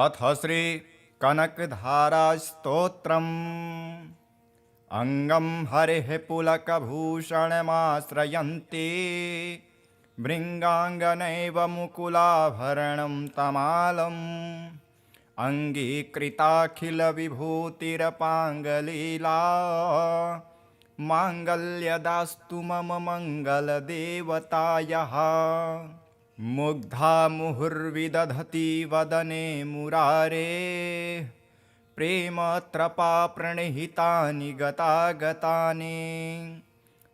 अथ श्री कनकधारास्तोत्रम्। अङ्गं हरिः पुलकभूषणमाश्रयन्ति भृङ्गाङ्गनैव मुकुलाभरणं तमालम् अङ्गीकृताखिलविभूतिरपाङ्गलीला माङ्गल्यदास्तु मम मङ्गलदेवतायः। मुग्धा मुहुर्विदधति वदने मुरारे प्रेमत्रपा प्रणिहितानि गतागतानि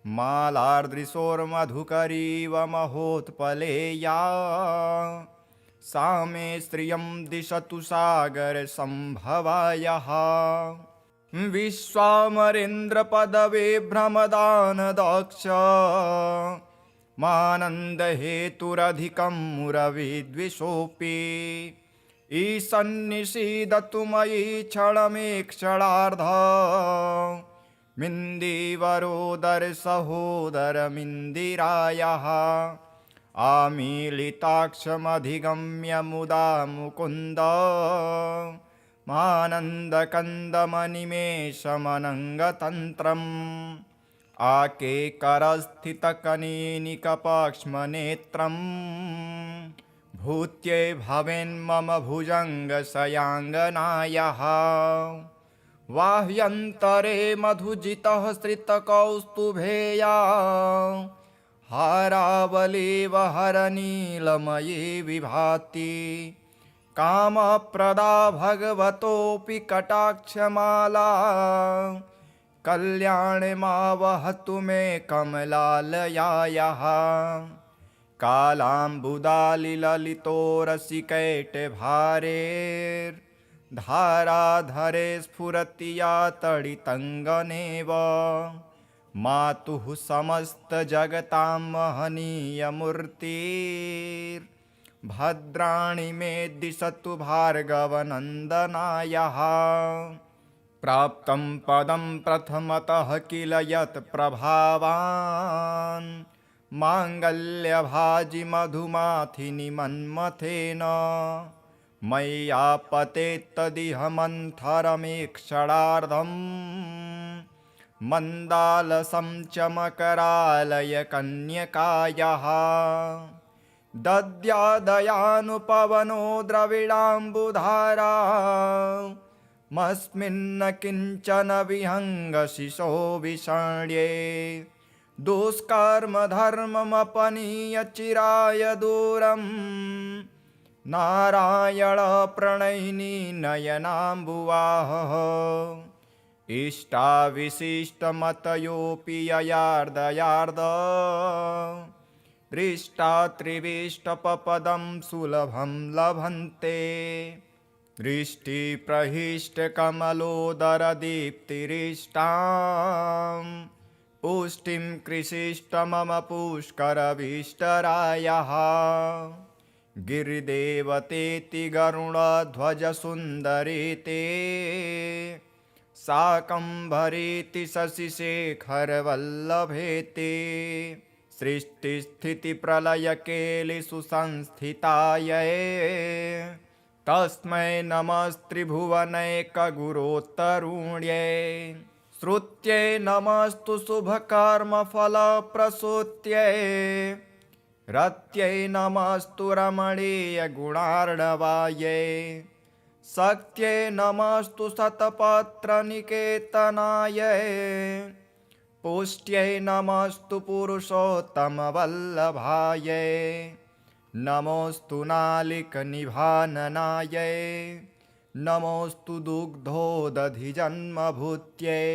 मालार्दृशोर्मधुकरीव महोत्पलेया सा मे श्रियं दिशतु सागरसम्भवायः। विश्वामरेन्द्रपदविभ्रमदानदक्ष मानन्दहेतुरधिकं मुरविद्विषोऽपि ईशन्निषीदतु मयि क्षणमेक्षणार्ध मिन्दीवरोदरसहोदरमिन्दिरायः। आमीलिताक्षमधिगम्य मुदा मुकुन्द मानन्दकन्दमनिमेषमनङ्गतन्त्रम् आकेकरस्थितकनीनिकपाक्ष्मनेत्रम् भूत्यै भवेन्मम भुजङ्गशयाङ्गनायः। बाह्यन्तरे मधुजितः श्रितकौस्तुभेया हारावलीव हरनीलमयी विभाति कामप्रदा भगवतोऽपि कटाक्षमाला कल्याणमावहतु मे कमलालयायाः। कालाम्बुदालिललितोरसिकैटभारेर्धाराधरे स्फुरति या तडितङ्गनेव मातुः समस्तजगतां महनीयमूर्तिर्भद्राणि मे दिशतु भार्गवनन्दनायः। प्राप्तं पदं प्रथमतः किल यत् प्रभावान् माङ्गल्यभाजि मधुमाथिनि मन्मथेन मय्यापतेत्तदिह मन्थरमेक्षणार्धम् मन्दालसं च मकरालय कन्यकायाः। दद्यादयानुपवनो द्रविडाम्बुधारा मस्मिन्न किञ्चन विहङ्गशिशो विषण्ये दुष्कर्मधर्ममपनीय चिराय दूरं नारायणप्रणयिनी नयनाम्बुवाहः। इष्टाविशिष्टमतयोऽपि ययार्दयार्द दृष्टा त्रिविष्टपपदं सुलभं लभन्ते दृष्टिप्रहिष्टकमलोदरदीप्तिरिष्टां पुष्टिं कृषिष्ट मम पुष्करविष्टरायः। गिरिदेवतेति गरुडध्वजसुन्दरीते शाकम्भरीति शशिशेखरवल्लभेति सृष्टिस्थितिप्रलयकेलिषु संस्थितायै तस्मै नमस्त्रिभुवनैकगुरोत्तरुण्यै। श्रुत्यै नमस्तु शुभकर्मफलप्रसूत्यै रत्यै नमस्तु रमणीयगुणार्णवायै शक्त्यै नमस्तु शतपत्रनिकेतनायै पुष्ट्यै नमस्तु पुरुषोत्तमवल्लभायै नमोस्तु नालिकनिभाननायै नमोस्तु दुग्धोदधिजन्मभूत्यै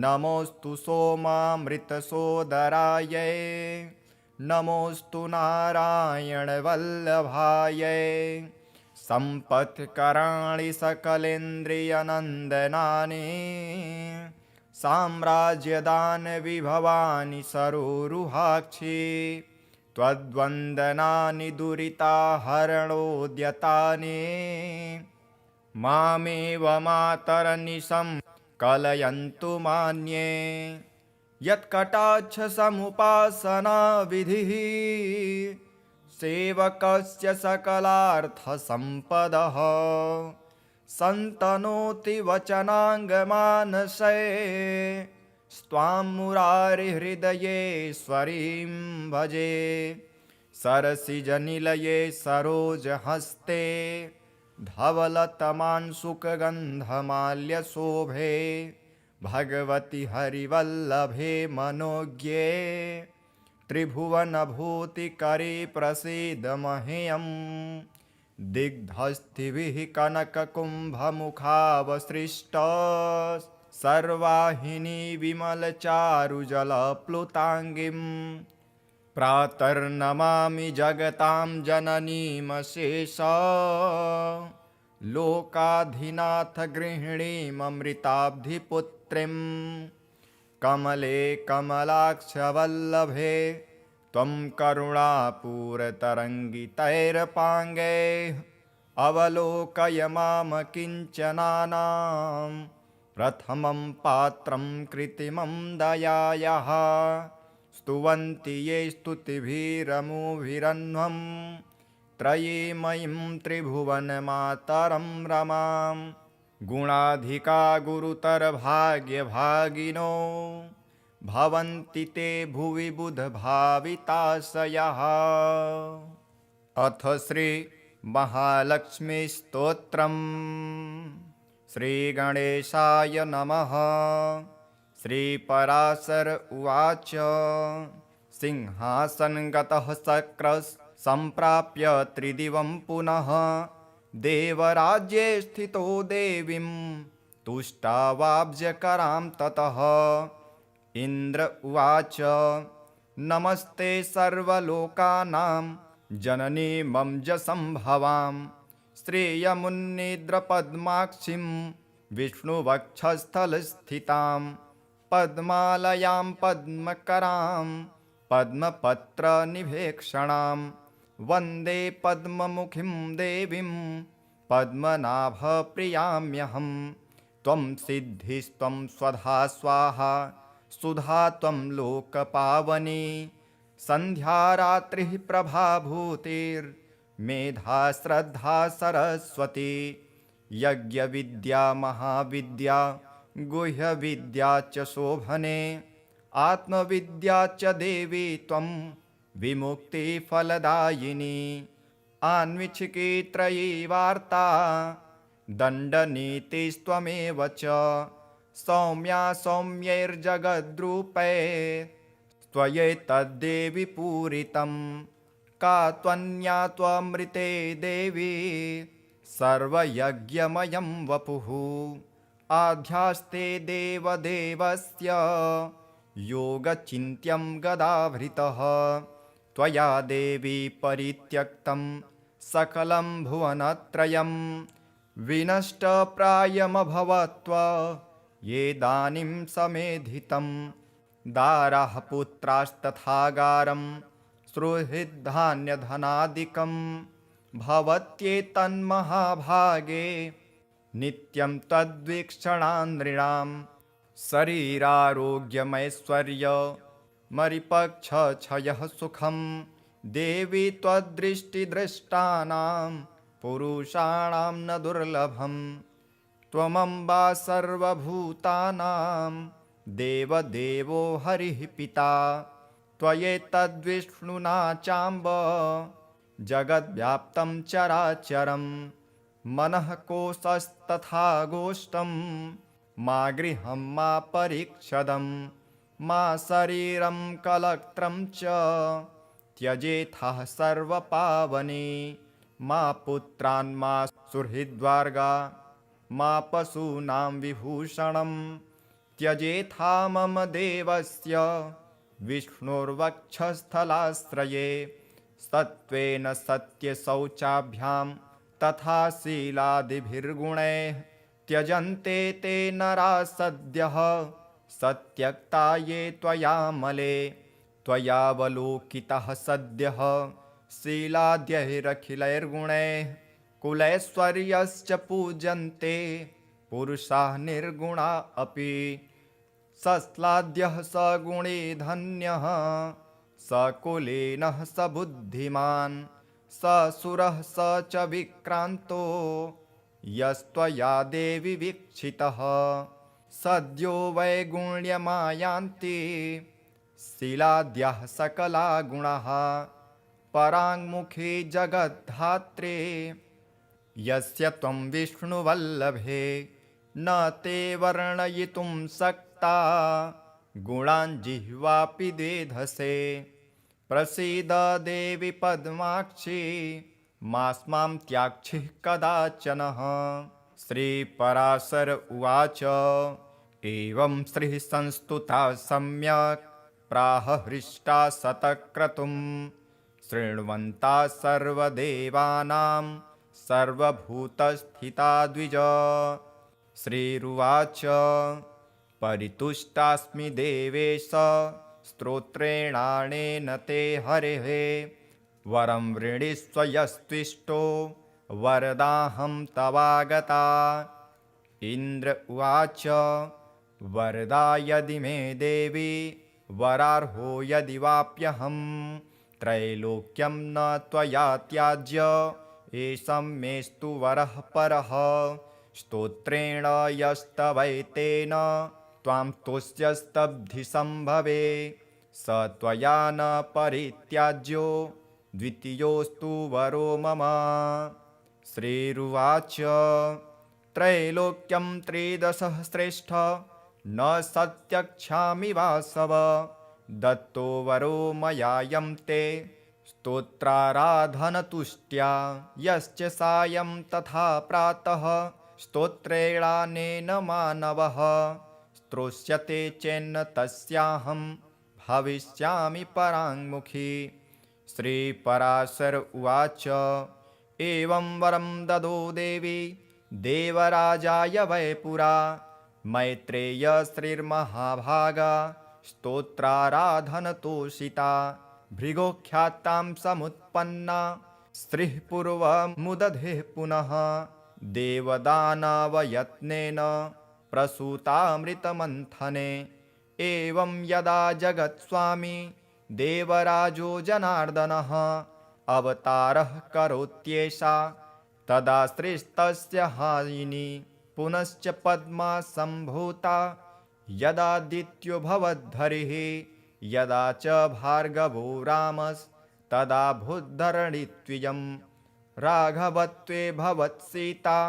नमोस्तु सोमामृतसोदरायै नमोस्तु नारायणवल्लभायै सम्पत्कराणि सकलेन्द्रियनन्दनानि साम्राज्यदानविभवानि सरोरुहाक्षि त्वद्वन्दनानि दुरिताहरणोद्यतानि मामेव मातरनिशं कलयन्तु मान्ये यत्कटाक्षसमुपासना विधिः सेवकस्य सकलार्थसम्पदः सन्तनोति वचनाङ्गमानसे स्वां मुरारिहृदयेश्वरीं भजे सरसिजनिलये सरोजहस्ते धवलतमांशुकगन्धमाल्यशोभे भगवति हरिवल्लभे मनोज्ञे त्रिभुवनभूतिकरे प्रसीद मह्यम् दिग्धस्थिभिः कनककुम्भमुखावसृष्ट सर्वाहिनी विमलचारुजलप्लुताङ्गीं प्रातर्नमामि जगतां जननीमशेष लोकाधिनाथ गृहिणीममृताब्धिपुत्रीं कमले कमलाक्षवल्लभे त्वं करुणापूरतरङ्गितैरपाङ्गैः अवलोकय माम किञ्चनानां प्रथमं पात्रं कृत्रिमं दयायाः स्तुवन्ति ये स्तुतिभिरमुभिरन्वं त्रयीमयीं त्रिभुवनमातरं रमां गुणाधिका गुरुतरभाग्यभागिनो भवन्ति ते भुवि बुधभाविताशयः। अथ श्री महालक्ष्मीस्तोत्रम्। श्रीगणेशाय नमः। श्रीपराशर उवाच सिंहासनगतः शक्रः सम्प्राप्य त्रिदिवं पुनः देवराज्ये स्थितो देवीं तुष्टावाब्जकरां ततः इन्द्र उवाच नमस्ते सर्वलोकानां जननी ममजसंभवां श्रेयमुन्निद्रपद्माक्षीं विष्णुवक्षस्थलस्थितां पद्मालयां पद्मकरां पद्मपत्रनिभेक्षणां वन्दे पद्ममुखीं देवीं पद्मनाभप्रियाम्यहं त्वं सिद्धिस्त्वं स्वधा स्वाहा सुधा त्वं लोकपावनी सन्ध्या रात्रिः प्रभाभूतिर्मेधा श्रद्धा सरस्वती यज्ञविद्या महाविद्या गुह्यविद्या च शोभने आत्मविद्या च देवी त्वं विमुक्तिफलदायिनी आन्विच्छिकी त्रयी वार्ता दण्डनीतिस्त्वमेव च सौम्या सौम्यैर्जगद्रूपे त्वयैतद्देवि पूरितं का त्वन्या त्वमृते देवी सर्वयज्ञमयं वपुः आध्यास्ते देवदेवस्य योगचिन्त्यं गदाभृतः त्वया देवी परित्यक्तं सकलं भुवनत्रयं विनष्टप्रायमभवत्व येदानीं समेधितं दारः पुत्रास्तथागारं सुहृद्धान्यधनादिकं भवत्येतन्महाभागे नित्यं तद्वीक्षणान्नृणां शरीरारोग्यमैश्वर्यमरिपक्षक्षयः सुखं देवी त्वद्दृष्टिदृष्टानां पुरुषाणां न दुर्लभं त्वमम्बा सर्वभूतानां देवदेवो हरिः पिता त्वयैतद्विष्णुना चाम्ब जगद्व्याप्तं चराचरं मनः कोशस्तथा गोष्ठं मा गृहं मा परीक्षदं मा शरीरं कलत्रं च त्यजेथः सर्वपावने मा पुत्रान् मा सुहृद्वर्गा मा पशूनां विभूषणं त्यजेथा मम देवस्य विष्णुर्वक्षस्थलाश्रये सत्त्वेन सत्यशौचाभ्यां तथा शीलादिभिर्गुणैः त्यजन्ते ते नरा सद्यः सत्यक्ता ये त्वयामले त्वयावलोकितः सद्यः शीलाद्यैरखिलैर्गुणैः कुलैश्वर्यश्च पूजन्ते पुरुषाः निर्गुणा अपि सस्लाद्यः सगुणी धन्यः स कुलीनः स बुद्धिमान् स सुरः स च विक्रान्तो यस्त्वया देवि वीक्षितः सद्यो वैगुण्यमायान्ति शीलाद्यः सकला गुणाः पराङ्मुखी जगद्धात्रे यस्य त्वं विष्णुवल्लभे न ते वर्णयितुं शक्ता गुणान् जिह्वापि द्वेधसे प्रसीद देवि पद्माक्षी मास्मां त्याक्षिः कदाचनः। श्रीपराशर उवाच एवं श्रीः संस्तुता सम्यक् प्राह हृष्टा शतक्रतुं शृण्वन्ता सर्वदेवानां सर्वभूतस्थिता द्विज। श्रीरुवाच परितुष्टास्मि देवेश स्तोत्रेणानेन ते हरेः वरं वृणीष्व यस्त्विष्टो वरदाहं तवागता। इन्द्र उवाच वरदा यदि मे देवी वरार्हो यदि वाप्यहं त्रैलोक्यं न त्वया त्याज्य एषं मेस्तु वरः परः स्तोत्रेण यस्तवैतेन त्वां तुष्यस्तब्धिसम्भवे स त्वया न परित्याज्यो द्वितीयोऽस्तु वरो मम। श्रीरुवाच त्रैलोक्यं त्रिदशः श्रेष्ठ न सत्यक्षामि वासव दत्तो वरो मयायं ते स्तोत्राराधनतुष्ट्या यश्च सायं तथा प्रातः स्तोत्रेणानेन मानवः स्तोष्यते चेन्न तस्याहं भविष्यामि पराङ्मुखी। श्रीपराशर उवाच एवं वरं ददो देवी देवराजाय वै पुरा मैत्रेय श्रीर्महाभागा स्तोत्राराधनतोषिता भृगोख्यातां समुत्पन्ना श्रीः पूर्वमुदधेः पुनः देवदानवयत्नेन प्रसूतामृतमन्थने। एवं यदा जगत्स्वामी देवराजो जनार्दनः अवतारः करोत्येषा तदा श्रीस्तस्य हायिनी पुनश्च पद्मा सम्भूता यदादित्यो भवद्धरिः यदा च भार्गवो रामस्तदा भूद्धरणित्वियं राघवत्वे भवत्सीता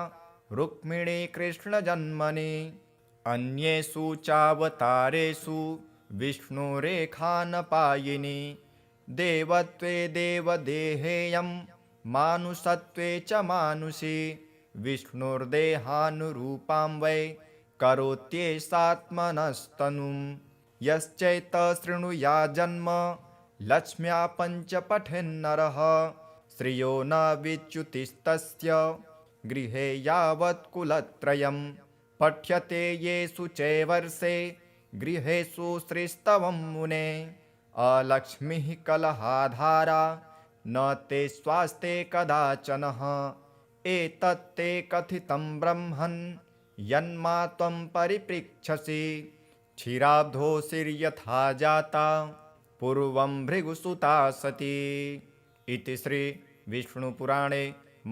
रुक्मिणी कृष्णजन्मनि। अन्येषु चावतारेषु विष्णुरेखानपायिनी देवत्वे देवदेहेयं मानुषत्वे च मानुषी विष्णुर्देहानुरूपां वै करोत्येषात्मनस्तनुं यश्चैतशृणुया जन्म लक्ष्म्या पञ्च पठेन्नरः श्रियो न विच्युतिस्तस्य गृहे यावत्कुलत्रयं पठ्यते येषु चैवर्षे गृहेषु श्रीस्तवं मुने अलक्ष्मीः कलहाधारा न ते स्वास्ते कदाचनः एतत्ते कथितं ब्रह्मन् यन्मा त्वं परिपृच्छसि क्षीराब्धोऽसिर्यथा जाता पूर्वं भृगुसुता सती। इति श्री विष्णुपुराणे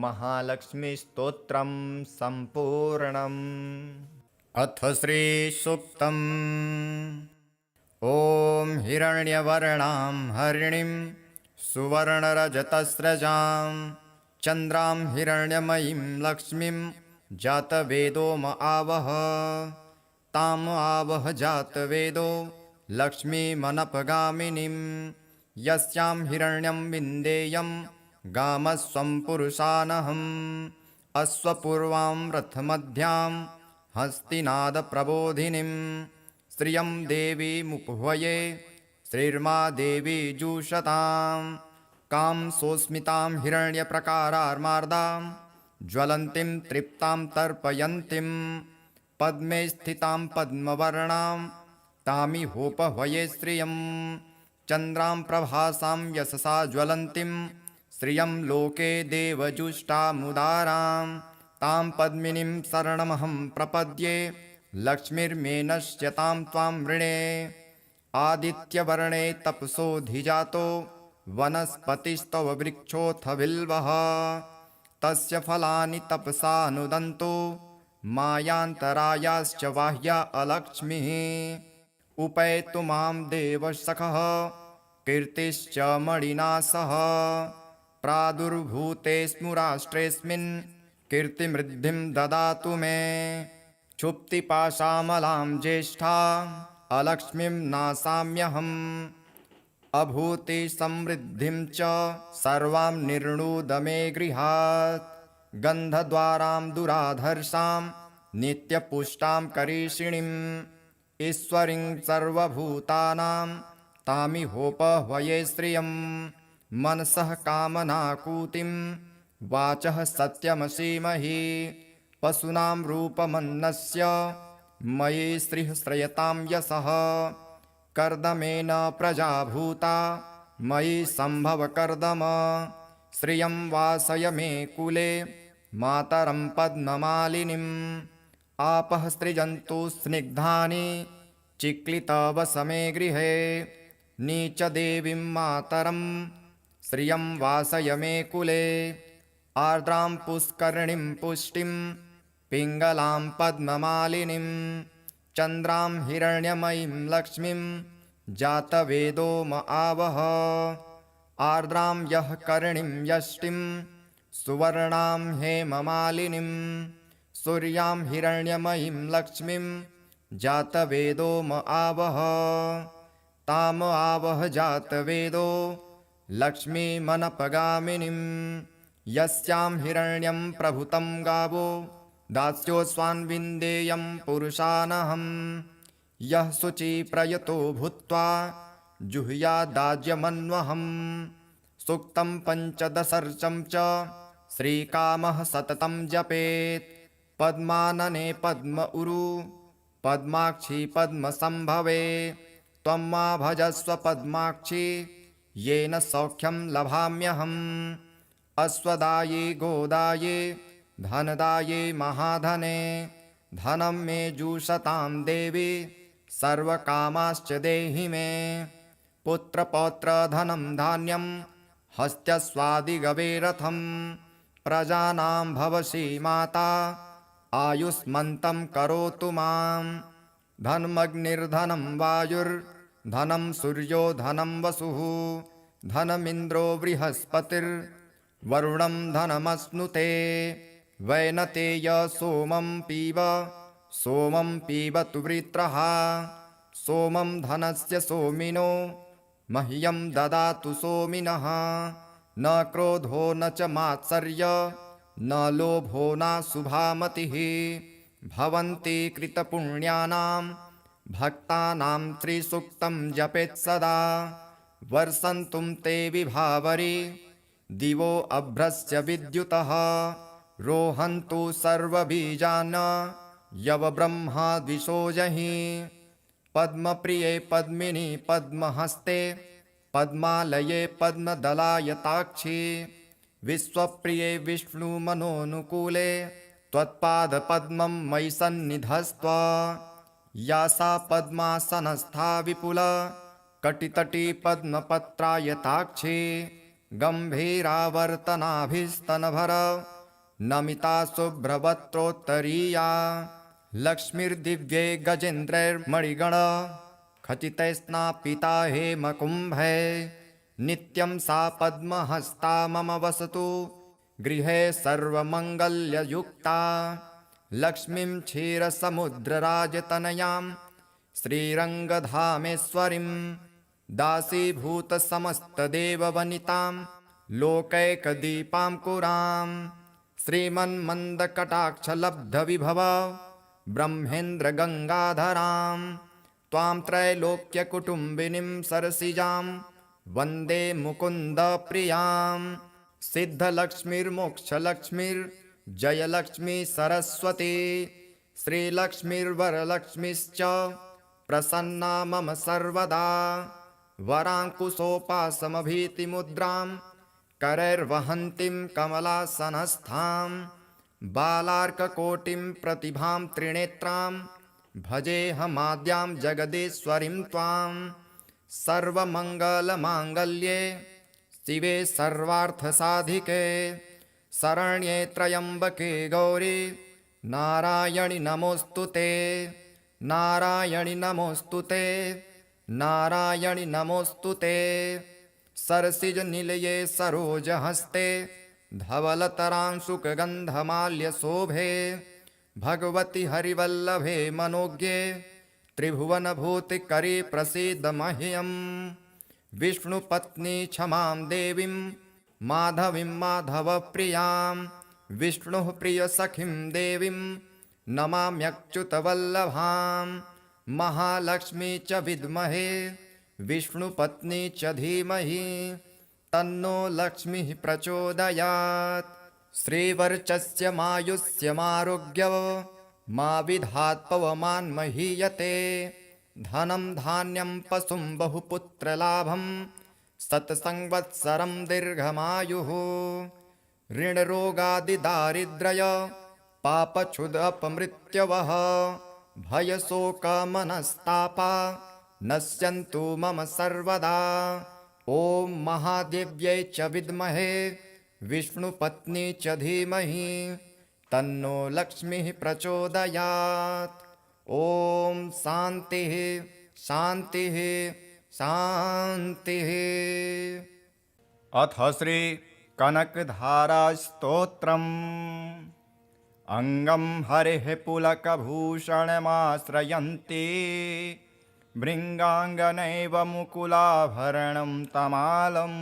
महालक्ष्मीस्तोत्रं सम्पूर्णम्। अथ श्री सूक्तम् ॐ हिरण्यवर्णां हरिणीं सुवर्णरजतस्रजां चन्द्रां हिरण्यमयीं लक्ष्मीं जातवेदो म आवह ताम आवह जातवेदो लक्ष्मीमनपगामिनीं यस्यां हिरण्यं विन्देयं गामस्वं पुरुषानहम् अश्वपूर्वां रथमध्यां हस्तिनादप्रबोधिनीं श्रियं देवीमुपह्वये श्रीर्मा देवी जुषतां कां सोऽस्मितां हिरण्यप्रकारार्मार्दां ज्वलन्तीं तृप्तां तर्पयन्तीं पद्मे स्थितां पद्मवर्णां तामिहोपह्वये श्रियं चन्द्रां प्रभासां यशसा ज्वलन्तीं श्रियं लोके देवजुष्टामुदारां तां पद्मिनीं शरणमहं प्रपद्ये लक्ष्मीर्मे नश्यतां त्वां वृणे आदित्यवर्णे तपसोऽधिजातो वनस्पतिस्तव वृक्षोऽथ बिल्वः तस्य फलानि तपसानुदन्तो मायान्तरायाश्च बाह्या अलक्ष्मीः उपैतु मां देवसखः कीर्तिश्च मणिना सह प्रादुर्भूतेऽस्मु राष्ट्रेऽस्मिन् कीर्तिमृद्धिं ददातु मे क्षुप्तिपाशामलां ज्येष्ठा अलक्ष्मीं नासाम्यहम् अभूति समृद्धिं च सर्वां निर्णुद मे गृहात् गन्धद्वारां दुराधर्षां नित्यपुष्टां करीषिणीम् ईश्वरीं सर्वभूतानां तामिहोपह्वये श्रियं मनसः कामनाकूतिं वाचः सत्यमसीमहि पशूनां रूपमन्नस्य मयि श्रीः श्रयतां यशः कर्दमेन प्रजा भूता मयि सम्भव कर्दम श्रियं वासय मे कुले मातरं पद्ममालिनीम् आपः सृजन्तु स्निग्धानि चिक्लितवस मे गृहे नीचदेवीं मातरं श्रियं वासय मे कुले आर्द्रां पुष्करिणीं पुष्टिं पिङ्गलां पद्ममालिनीं चन्द्रां हिरण्यमयीं लक्ष्मीं जातवेदो म आवह आर्द्रां यः करिणीं यष्टिं सुवर्णां हेममालिनीं सूर्यां हिरण्यमयीं लक्ष्मीं जातवेदो म आवह ताम आवह जातवेदो लक्ष्मीमनपगामिनीं यस्यां हिरण्यं प्रभुतं गावो दास्योऽस्वान्विन्देयं पुरुषानहं यः शुचिप्रयतो भूत्वा जुह्यादाज्यमन्वहं सूक्तं पञ्चदशर्चं च श्रीकामः सततं जपेत् पद्मानने पद्म उरु पद्माक्षी पद्मसम्भवे त्वं मा भजस्व पद्माक्षी येन सौख्यं लभाम्यहम् अश्वदाये गोदाये धनदाये महाधने धनं मे जुषतां देवी सर्वकामाश्च देहि मे पुत्रपौत्रधनं धान्यं हस्त्यस्वादिगवे रथं प्रजानां भवसि माता आयुष्मन्तं करोतु मां धनमग्निर्धनं वायुर्धनं सूर्यो धनं वसुः धनमिन्द्रो बृहस्पतिर्वरुणं धनमश्नुते वैनतेय सोमं पीबतु वृत्रः सोमं धनस्य सोमिनो मह्यं ददातु सोमिनः न क्रोधो न च मात्सर्य न लोभो न शुभामतिः भवन्ति कृतपुण्यानां भक्तानां त्रिसूक्तं जपेत् सदा वर्षन्तुं ते विभावरी दिवो अभ्रस्य विद्युतः रोहन्तु सर्वबीजान् यवब्रह्मा द्विषोजहि पद्मप्रिये पद्मिनी पद्महस्ते पद्मालये पद्मदलायताक्षी विश्वप्रिये विष्णुमनोनुकूले त्वत्पादपद्मं मयि सन्निधस्त्व या सा पद्मासनस्था विपुल कटितटी पद्मपत्रायताक्षी गम्भीरावर्तनाभिस्तनभर नमिता शुभ्रवक्त्रोत्तरीया लक्ष्मीर्दिव्ये गजेन्द्रैर्मणिगण खचितैस्नापिता हेमकुम्भे नित्यं सा पद्महस्ता मम वसतु गृहे सर्वमङ्गल्ययुक्ता लक्ष्मीं क्षीरसमुद्रराजतनयां श्रीरङ्गधामेश्वरीं दासीभूतसमस्तदेववनितां लोकैकदीपां कुरां श्रीमन्मन्दकटाक्षलब्धविभव ब्रह्मेन्द्रगङ्गाधरां त्वां त्रैलोक्यकुटुम्बिनीं सरसिजां वन्दे मुकुन्दप्रियां सिद्धलक्ष्मीर्मोक्षलक्ष्मीर्जयलक्ष्मी सरस्वती श्रीलक्ष्मीर्वरलक्ष्मीश्च प्रसन्ना मम सर्वदा वराङ्कुशोपासमभीतिमुद्रां करैर्वहन्तीं कमलासनस्थां बालार्ककोटिं प्रतिभां त्रिनेत्रां भजेऽहमाद्यां जगदीश्वरीं त्वां सर्वमङ्गलमाङ्गल्ये शिवे सर्वार्थसाधिके शरण्ये त्र्यम्बके गौरी नारायणि नमोऽस्तु ते नारायणि नमोऽस्तु ते नारायणि नमोऽस्तु ते सरसिजनिलये सरोजहस्ते धवलतरांशुकगन्धमाल्यशोभे भगवति हरिवल्लभे मनोज्ञे त्रिभुवनभूतिकरी प्रसीद मह्यम् विष्णुपत्नी क्षमां देवीं माधवीं माधवप्रियां विष्णुः प्रियसखीं देवीं नमाम्यच्युतवल्लभां महालक्ष्मी च विद्महे विष्णुपत्नी च धीमहि तन्नो लक्ष्मीः प्रचोदयात् श्रीवर्चस्य मायुष्यमारोग्य मा विधात् पवमान् महीयते धनं धान्यं पशुं बहुपुत्रलाभं शतसंवत्सरं दीर्घमायुः ऋणरोगादिदारिद्र्य पापक्षुदपमृत्यवः भयशोकमनस्तापा नश्यन्तु मम सर्वदा ॐ महादेव्यै च विद्महे विष्णुपत्नी च धीमहि तन्नो लक्ष्मीः प्रचोदयात् ॐ शान्तिः शान्तिः शान्तिः। अथ श्री कनकधारास्तोत्रम् अंगं हरेः पुलकभूषणमाश्रयन्ति भृङ्गाङ्गनैव मुकुलाभरणं तमालम्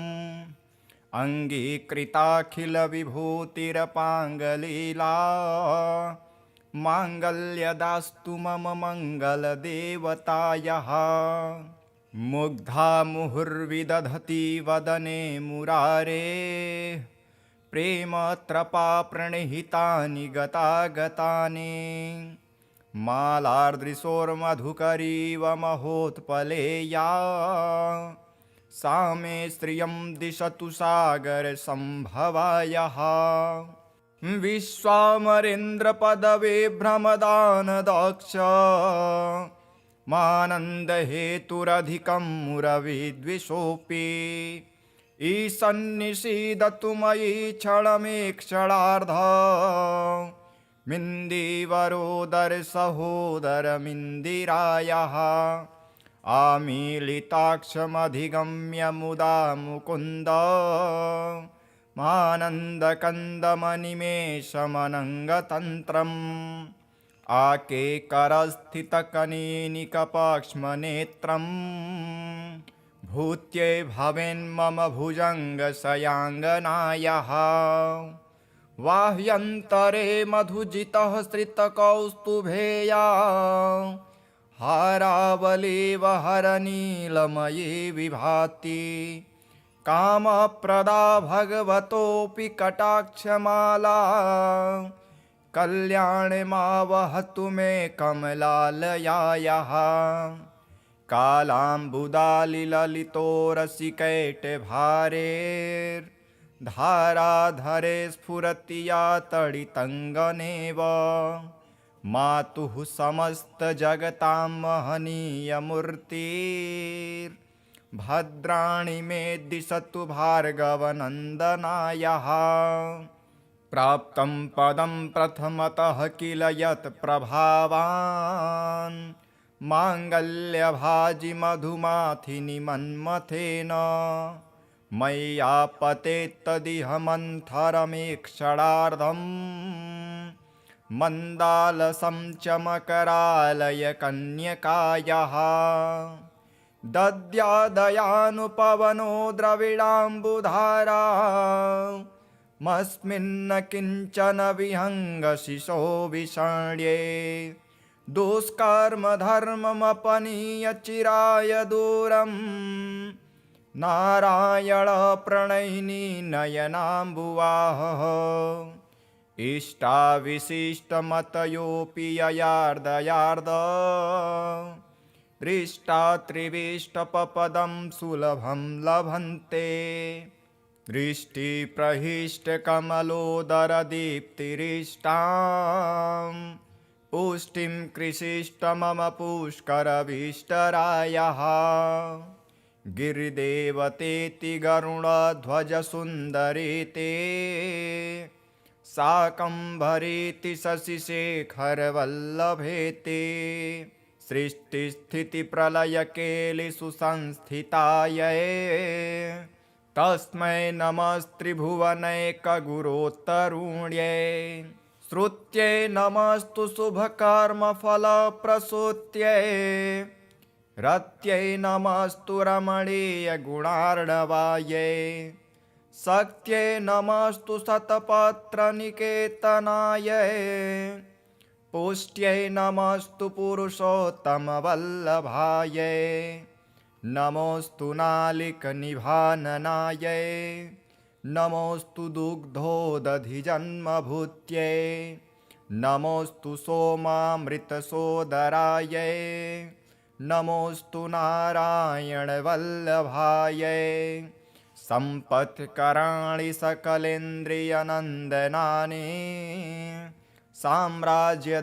अङ्गीकृताखिलविभूतिरपाङ्गलीला माङ्गल्यदास्तु मम मङ्गलदेवतायाः मुग्धा मुहुर्विदधति वदने मुरारे प्रेमत्रपा प्रणिहितानि गतागतानि मालार्दृशोर्मधुकरीव महोत्पलेया सा मे श्रियं दिशतु सागरसम्भवायः विश्वामरेन्द्रपदवे भ्रमदानदक्ष मानन्दहेतुरधिकं मुरविद्विषोऽपि ईशन्निषीदतु मयि क्षणमेक्षणार्ध मिन्दीवरोदरसहोदरमिन्दिरायाः आमीलिताक्षमधिगम्य मुदा मुकुन्द मानन्दकन्दमनिमेषमनङ्गतन्त्रम् आकेकरस्थितकनीनिकपाक्ष्मनेत्रम् भूत्यै भवेन्मम भुजङ्गशयाङ्गनायाः वाह्यन्तरे मधुजितः श्रितकौस्तुभेया हारावलीव हरनीलमयी विभाति कामप्रदा भगवतोऽपि कटाक्षमाला कल्याणमावहतु मे कमलालयायाः कालाम्बुदालिललितोरसिकैटभारेर्धाराधरे स्फुरति या तडितङ्गनेव मातुः समस्तजगतां महनीयमूर्तिर्भद्राणि मे दिशतु भार्गवनन्दनायाः प्राप्तं पदं प्रथमतः किल यत् प्रभावान् माङ्गल्यभाजि मधुमाथिनि मन्मथेन मय्यापतेत्तदिह मन्थरमेक्षणार्धम् मन्दालसं च मकरालय कन्यकायाः दद्यादयानुपवनो द्रविडाम्बुधारा मस्मिन्न किञ्चन विहङ्गशिशो विषण्ये दुष्कर्मधर्ममपनीय चिराय दूरम् नारायण प्रणयिनी नयनाम्बुवाहः इष्टाविशिष्टमतयोऽपि ययार्दयार्द दृष्टा त्रिविष्टपपदं सुलभं लभन्ते दृष्टिप्रहिष्टकमलोदरदीप्तिरिष्टां पुष्टिं कृषिष्ट मम पुष्करभीष्टरायः गिरिदेवतेति गरुडध्वजसुन्दरीते शाकम्भरीति शशिशेखरवल्लभेते सृष्टिस्थितिप्रलयकेलिषु संस्थितायै तस्मै नमस्त्रिभुवनैकगुरोत्तरुण्यै श्रुत्यै नमस्तु शुभकर्मफलप्रसूत्यै रत्यै नमस्तु रमणीयगुणार्णवायै शक्त्यै नमस्तु शतपत्रनिकेतनायै पुष्ट्यै नमस्तु पुरुषोत्तमवल्लभायै नमोऽस्तु नालिकनिभाननायै नमोऽस्तु दुग्धोदधिजन्मभूत्यै नमोऽस्तु सोमामृतसोदरायै नमोऽस्तु नारायणवल्लभायै सम्पत्कराणि सकलेन्द्रियनन्दनानि साम्राज्यदानविभवानि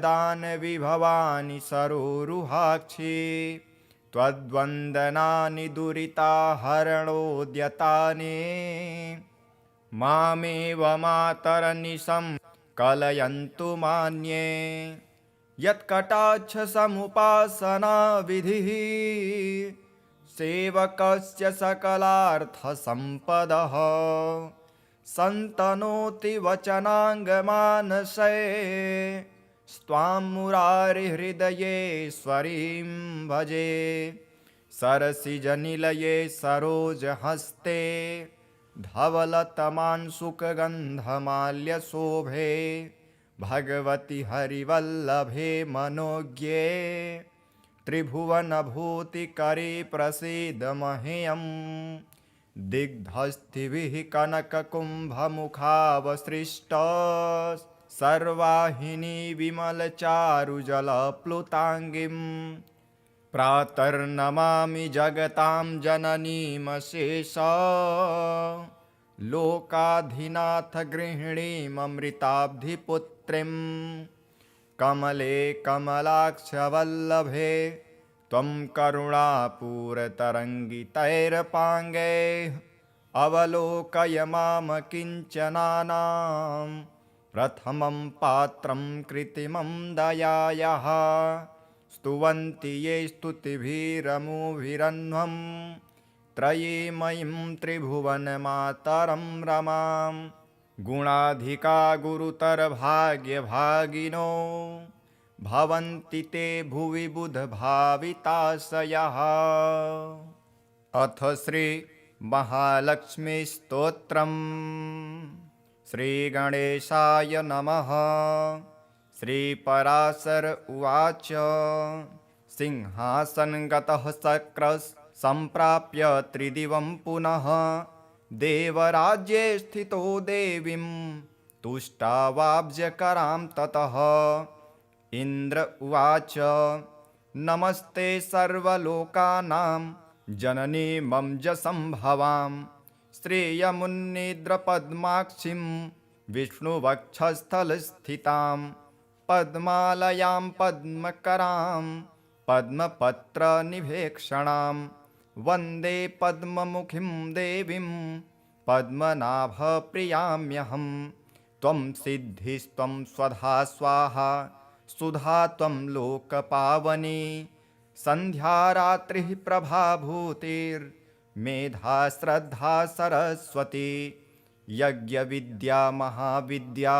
सरोरुहाक्षि त्वद्वन्दनानि दुरिताहरणोद्यतानि मामेव मातरनिशं कलयन्तु मान्ये यत्कटाक्षसमुपासनाविधिः सेवकस्य सकलार्थसम्पदः सन्तनोति वचनाङ्गमानसे स्वां मुरारिहृदयेश्वरीं भजे सरसिजनिलये सरोजहस्ते धवलतमांशुकगन्धमाल्यशोभे भगवति हरिवल्लभे मनोज्ञे त्रिभुवनभूतिकरे प्रसीद मह्यं दिग्धस्थिभिः कनककुम्भमुखावसृष्ट सर्वाहिनी विमलचारुजलप्लुताङ्गीं प्रातर्नमामि जगतां जननीमशेष लोकाधिनाथ गृहिणीममृताब्धिपुत्रीं कमले कमलाक्षवल्लभे त्वं करुणापूरतरङ्गितैरपाङ्गैः अवलोकय माम किञ्चनानां प्रथमं पात्रं कृत्रिमं दयायाः स्तुवन्ति ये स्तुतिभिरमुभिरन्वं त्रयीमयीं त्रिभुवनमातरं रमां गुणाधिका गुरुतरभाग्यभागिनो भवन्ति ते भुवि बुधभाविताशयः। अथ श्री महालक्ष्मीस्तोत्रम्। श्रीगणेशाय नमः। श्रीपराशर उवाच सिंहासनगतः शक्रः सम्प्राप्य त्रिदिवं पुनः देवराज्ये स्थितो देवीं तुष्टावाब्जकरां ततः इन्द्र उवाच नमस्ते सर्वलोकानां जननी मञ्जसम्भवां श्रेयमुन्निद्रपद्माक्षीं विष्णुवक्षस्थलस्थितां पद्मालयां पद्मकरां पद्मपत्रनिभेक्षणां वन्दे पद्ममुखीं देवीं पद्मनाभप्रियाम्यहं त्वं सिद्धिस्त्वं स्वधा स्वाहा सुधा त्वं लोकपावनी सन्ध्यारात्रिः प्रभाभूतिर्मेधा श्रद्धा सरस्वती यज्ञविद्या महाविद्या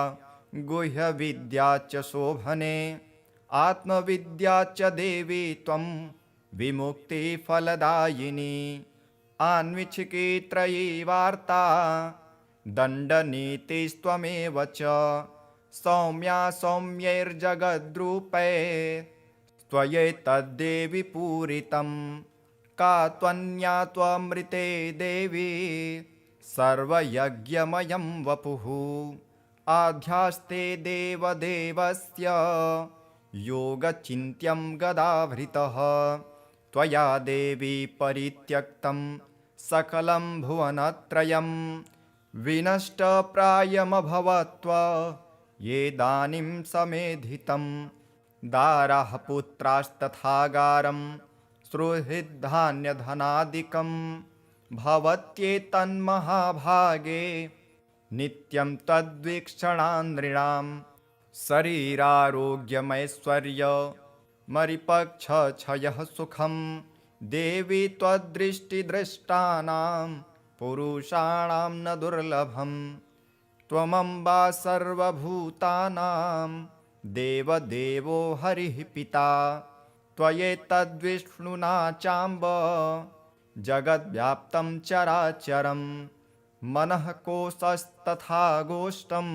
गुह्यविद्या च शोभने आत्मविद्या च देवी त्वं विमुक्तिफलदायिनी आन्विच्छिकी त्रयी वार्ता दण्डनीतिस्त्वमेव च सौम्या सौम्यैर्जगद्रूपे त्वयैतद्देवि पूरितं का त्वन्या त्वमृते देवी सर्वयज्ञमयं वपुः आध्यास्ते देवदेवस्य योगचिन्त्यं गदाभृतः त्वया देवी परित्यक्तं सकलं भुवनत्रयं विनष्टप्रायमभवत्व येदानीं समेधितं दाराः पुत्रास्तथागारं सुहृद्धान्यधनादिकं भवत्येतन्महाभागे नित्यं तद्वीक्षणान्नृणां शरीरारोग्यमैश्वर्यमरिपक्षक्षयः सुखं देवी त्वद्दृष्टिदृष्टानां पुरुषाणां न दुर्लभम् त्वमम्बा सर्वभूतानां देवदेवो हरिः पिता त्वयैतद्विष्णुना चाम्ब जगद्व्याप्तं चराचरं मनः कोशस्तथा गोष्ठं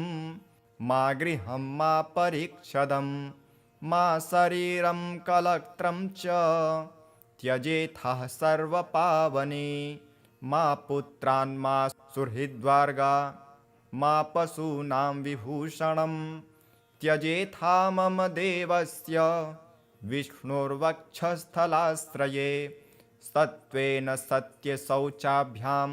मा गृहं मा परीक्षदं मा शरीरं कलत्रं च त्यजेथः सर्वपावने मा पुत्रान् मा सुहृद्वर्गा मा पशूनां विभूषणं त्यजेथा मम देवस्य विष्णुर्वक्षस्थलाश्रये सत्त्वेन सत्यशौचाभ्यां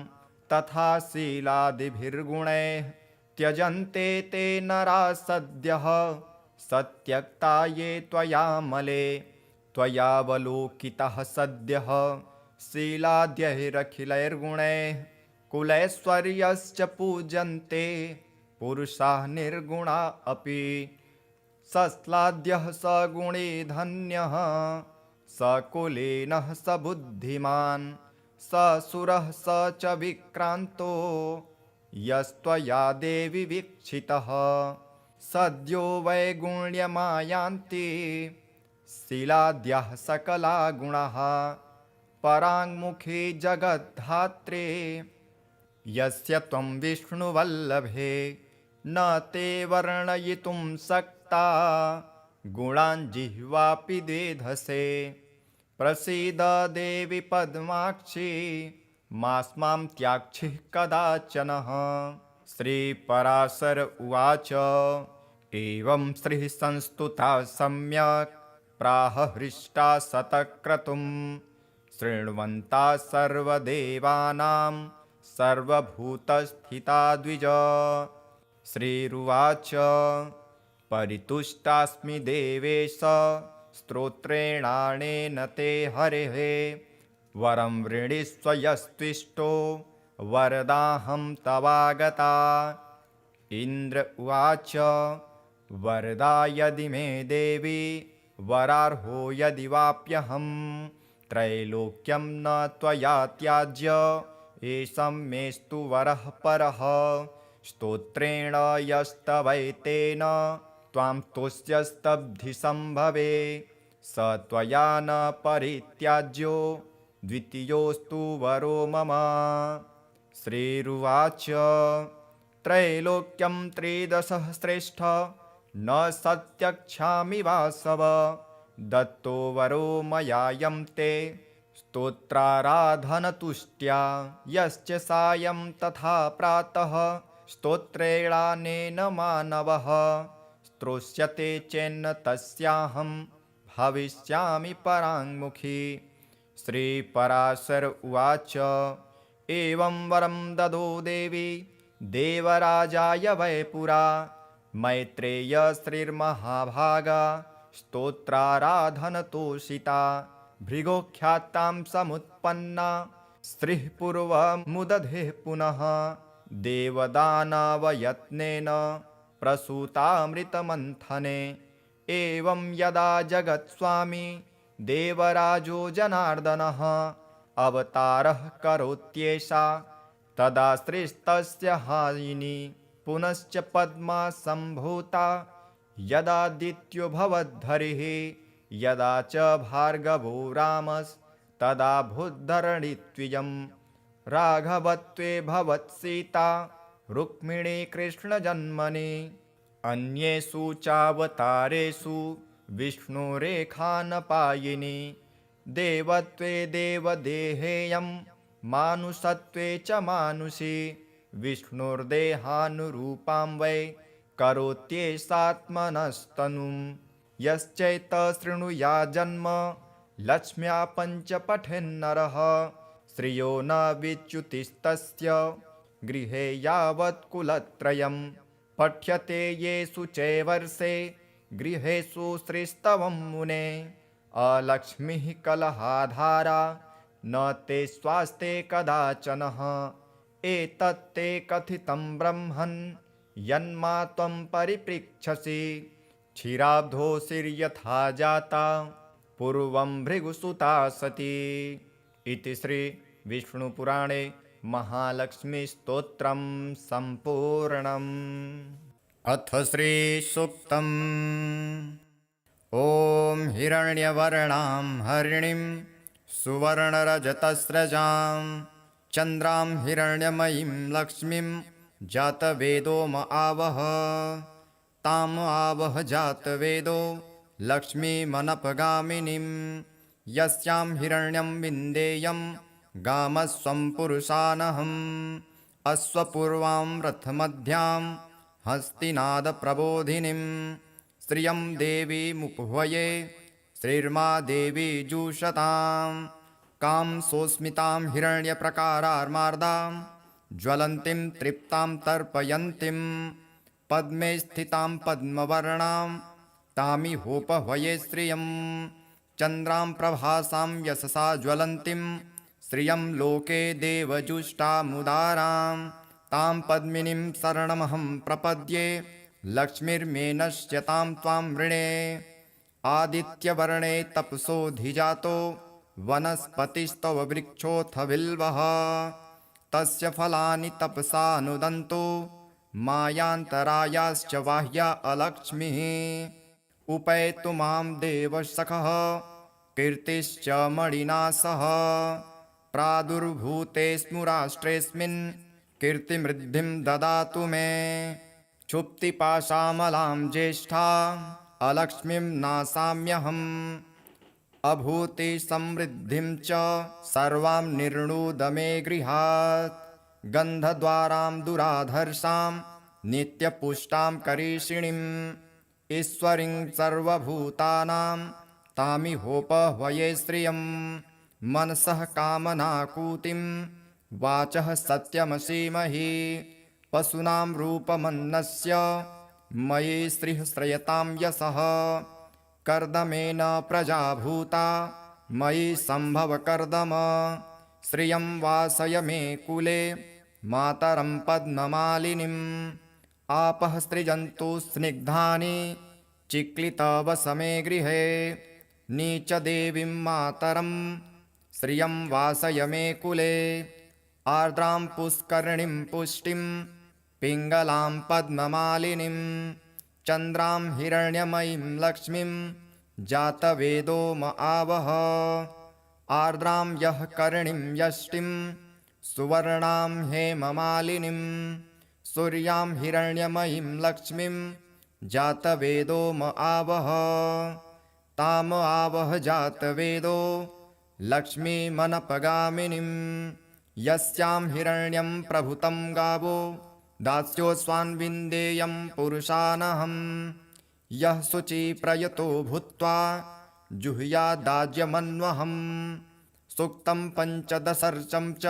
तथा शीलादिभिर्गुणैः त्यजन्ते ते नरा सद्यः सत्यक्ता ये त्वयामले त्वयावलोकितः सद्यः शीलाद्यैरखिलैर्गुणैः कुलैश्वर्यश्च पूजन्ते पुरुषाः निर्गुणा अपि सश्लाद्यः स गुणे धन्यः स कुलीनः स बुद्धिमान् स सुरः स च विक्रान्तो यस्त्वया देवि वीक्षितः सद्यो वैगुण्यमायान्ति शीलाद्यः सकला गुणाः पराङ्मुखे जगद्धात्रे यस्य त्वं विष्णुवल्लभे न ते वर्णयितुं शक्ता गुणान् जिह्वापि देधसे प्रसीद देवि पद्माक्षी मास्मां त्याक्षिः कदाचनः श्रीपराशर उवाच एवं श्रीः संस्तुता सम्यक् प्राह हृष्टा शतक्रतुं शृण्वन्ता सर्वदेवानां सर्वभूतस्थिता द्विज श्रीरुवाच परितुष्टास्मि देवेश स्तोत्रेणानेन ते हरेः वरं वृणीष्व यस्त्विष्टो वरदाहं तवागता इन्द्र उवाच वरदा यदि मे देवी वरार्हो यदि वाप्यहं त्रैलोक्यं न त्वया त्याज्य एषं मेस्तु वरः परः स्तोत्रेण यस्तवैतेन त्वां तुष्यस्तब्धिसम्भवे स त्वया न परित्याज्यो द्वितीयोऽस्तु वरो मम श्रीरुवाच त्रैलोक्यं त्रिदशः श्रेष्ठ न सत्यक्षामि वासव दत्तो वरो मयायं ते स्तोत्राराधनतुष्ट्या यश्च सायं तथा प्रातः स्तोत्रेणानेन मानवः स्तोष्यते चेन्न तस्याहं भविष्यामि पराङ्मुखी श्रीपराशर उवाच एवं वरं ददो देवी देवराजाय वै पुरा मैत्रेय श्रीर्महाभागा स्तोत्राराधनतोषिता भृगोख्यातां समुत्पन्ना श्रीः पूर्वमुदधेः पुनः देवदानवयत्नेन प्रसूतामृतमन्थने एवं यदा जगत्स्वामी देवराजो जनार्दनः अवतारः करोत्येषा तदा श्रेष्ठस्य हायिनी पुनश्च पद्मा सम्भूता यदादित्यो भवद्धरिः यदा च भार्गवो रामस्तदा भूद्धरणित्वियं राघवत्वे भवत्सीता रुक्मिणी कृष्णजन्मनि अन्येषु चावतारेषु विष्णुरेखानपायिनी देवत्वे देवदेहेयं मानुषत्वे च मानुषी विष्णुर्देहानुरूपां वै करोत्येषात्मनस्तनुं यश्चैतशृणुया जन्म लक्ष्म्या पञ्च पठेन्नरः श्रियो न विच्युतिस्तस्य गृहे यावत् कुलत्रयं पठ्यते येषु च वर्षे गृहेषु श्रीस्तवं मुने अलक्ष्मीः कलहाधारा न ते स्वास्ते कदाचनः एतत्ते कथितं ब्रह्मन् यन्मा त्वं परिपृच्छसि क्षीराब्धोऽसिर्यथा जाता पूर्वं भृगुसुता सती। इति श्री विष्णुपुराणे महालक्ष्मीस्तोत्रं सम्पूर्णम्। अथ श्रीसूक्तम्। ॐ हिरण्यवर्णां हरिणीं सुवर्णरजतस्रजां चन्द्रां हिरण्यमयीं लक्ष्मीं जातवेदो म आवह। ताम् आवह जातवेदो लक्ष्मीमनपगामिनीं यस्यां हिरण्यं विन्देयं गामस्वं पुरुषानहम्। अश्वपूर्वां रथमध्यां हस्तिनादप्रबोधिनीं श्रियं देवीमुपह्वये श्रीर्मा देवी जुषतां। कां सोऽस्मितां हिरण्यप्रकारार्मार्दां ज्वलन्तीं तृप्तां तर्पयन्तीं पद्मे स्थितां पद्मवर्णां तामिहोपह्वये श्रियं। चन्द्रां प्रभासां यशसा ज्वलन्तीं श्रियं लोके देवजुष्टामुदारां। तां पद्मिनीं शरणमहं प्रपद्ये लक्ष्मीर्मे नश्यतां त्वां वृणे। आदित्यवर्णे तपसोऽधिजातो वनस्पतिस्तव वृक्षोऽथ बिल्वः। तस्य फलानि तपसानुदन्तो मायान्तरायाश्च बाह्या अलक्ष्मीः। उपैतु मां देवसखः कीर्तिश्च मणिना सह। प्रादुर्भूतेऽस्मु राष्ट्रेऽस्मिन् कीर्तिमृद्धिं ददातु मे। क्षुप्तिपाशामलां ज्येष्ठा अलक्ष्मीं नाशाम्यहम्। अभूतिसमृद्धिं च सर्वां निर्णुद मे गृहात्। गन्धद्वारां दुराधर्षां नित्यपुष्टां करीषिणीम्। ईश्वरीं सर्वभूतानां तामिहोपह्वये श्रियं। मनसः कामनाकूतिं वाचः सत्यमसीमहि। पशूनां रूपमन्नस्य मयि श्रीः श्रयतां यशः। कर्दमेन प्रजा भूता मयि सम्भव कर्दम। श्रियं वासय मे कुले मातरं पद्ममालिनीम्। आपः सृजन्तु स्निग्धानि चिक्लितवस मे गृहे। नीचदेवीं मातरं श्रियं वासय मे कुले। आर्द्रां पुष्करिणीं पुष्टिं पिङ्गलां पद्ममालिनीं। चन्द्रां हिरण्यमयीं लक्ष्मीं जातवेदो म आवह। आर्द्रां यः करिणीं यष्टिं सुवर्णां हेममालिनीं। सूर्यां हिरण्यमयीं लक्ष्मीं जातवेदो म आवह। ताम आवह जातवेदो लक्ष्मीमनपगामिनीं। यस्यां हिरण्यं प्रभुतं गावो दास्योऽस्वान्विन्देयं पुरुषानहम्। यः शुचिप्रयतो भूत्वा जुहुयादाज्यमन्वहम्। सूक्तं पञ्चदशर्चं च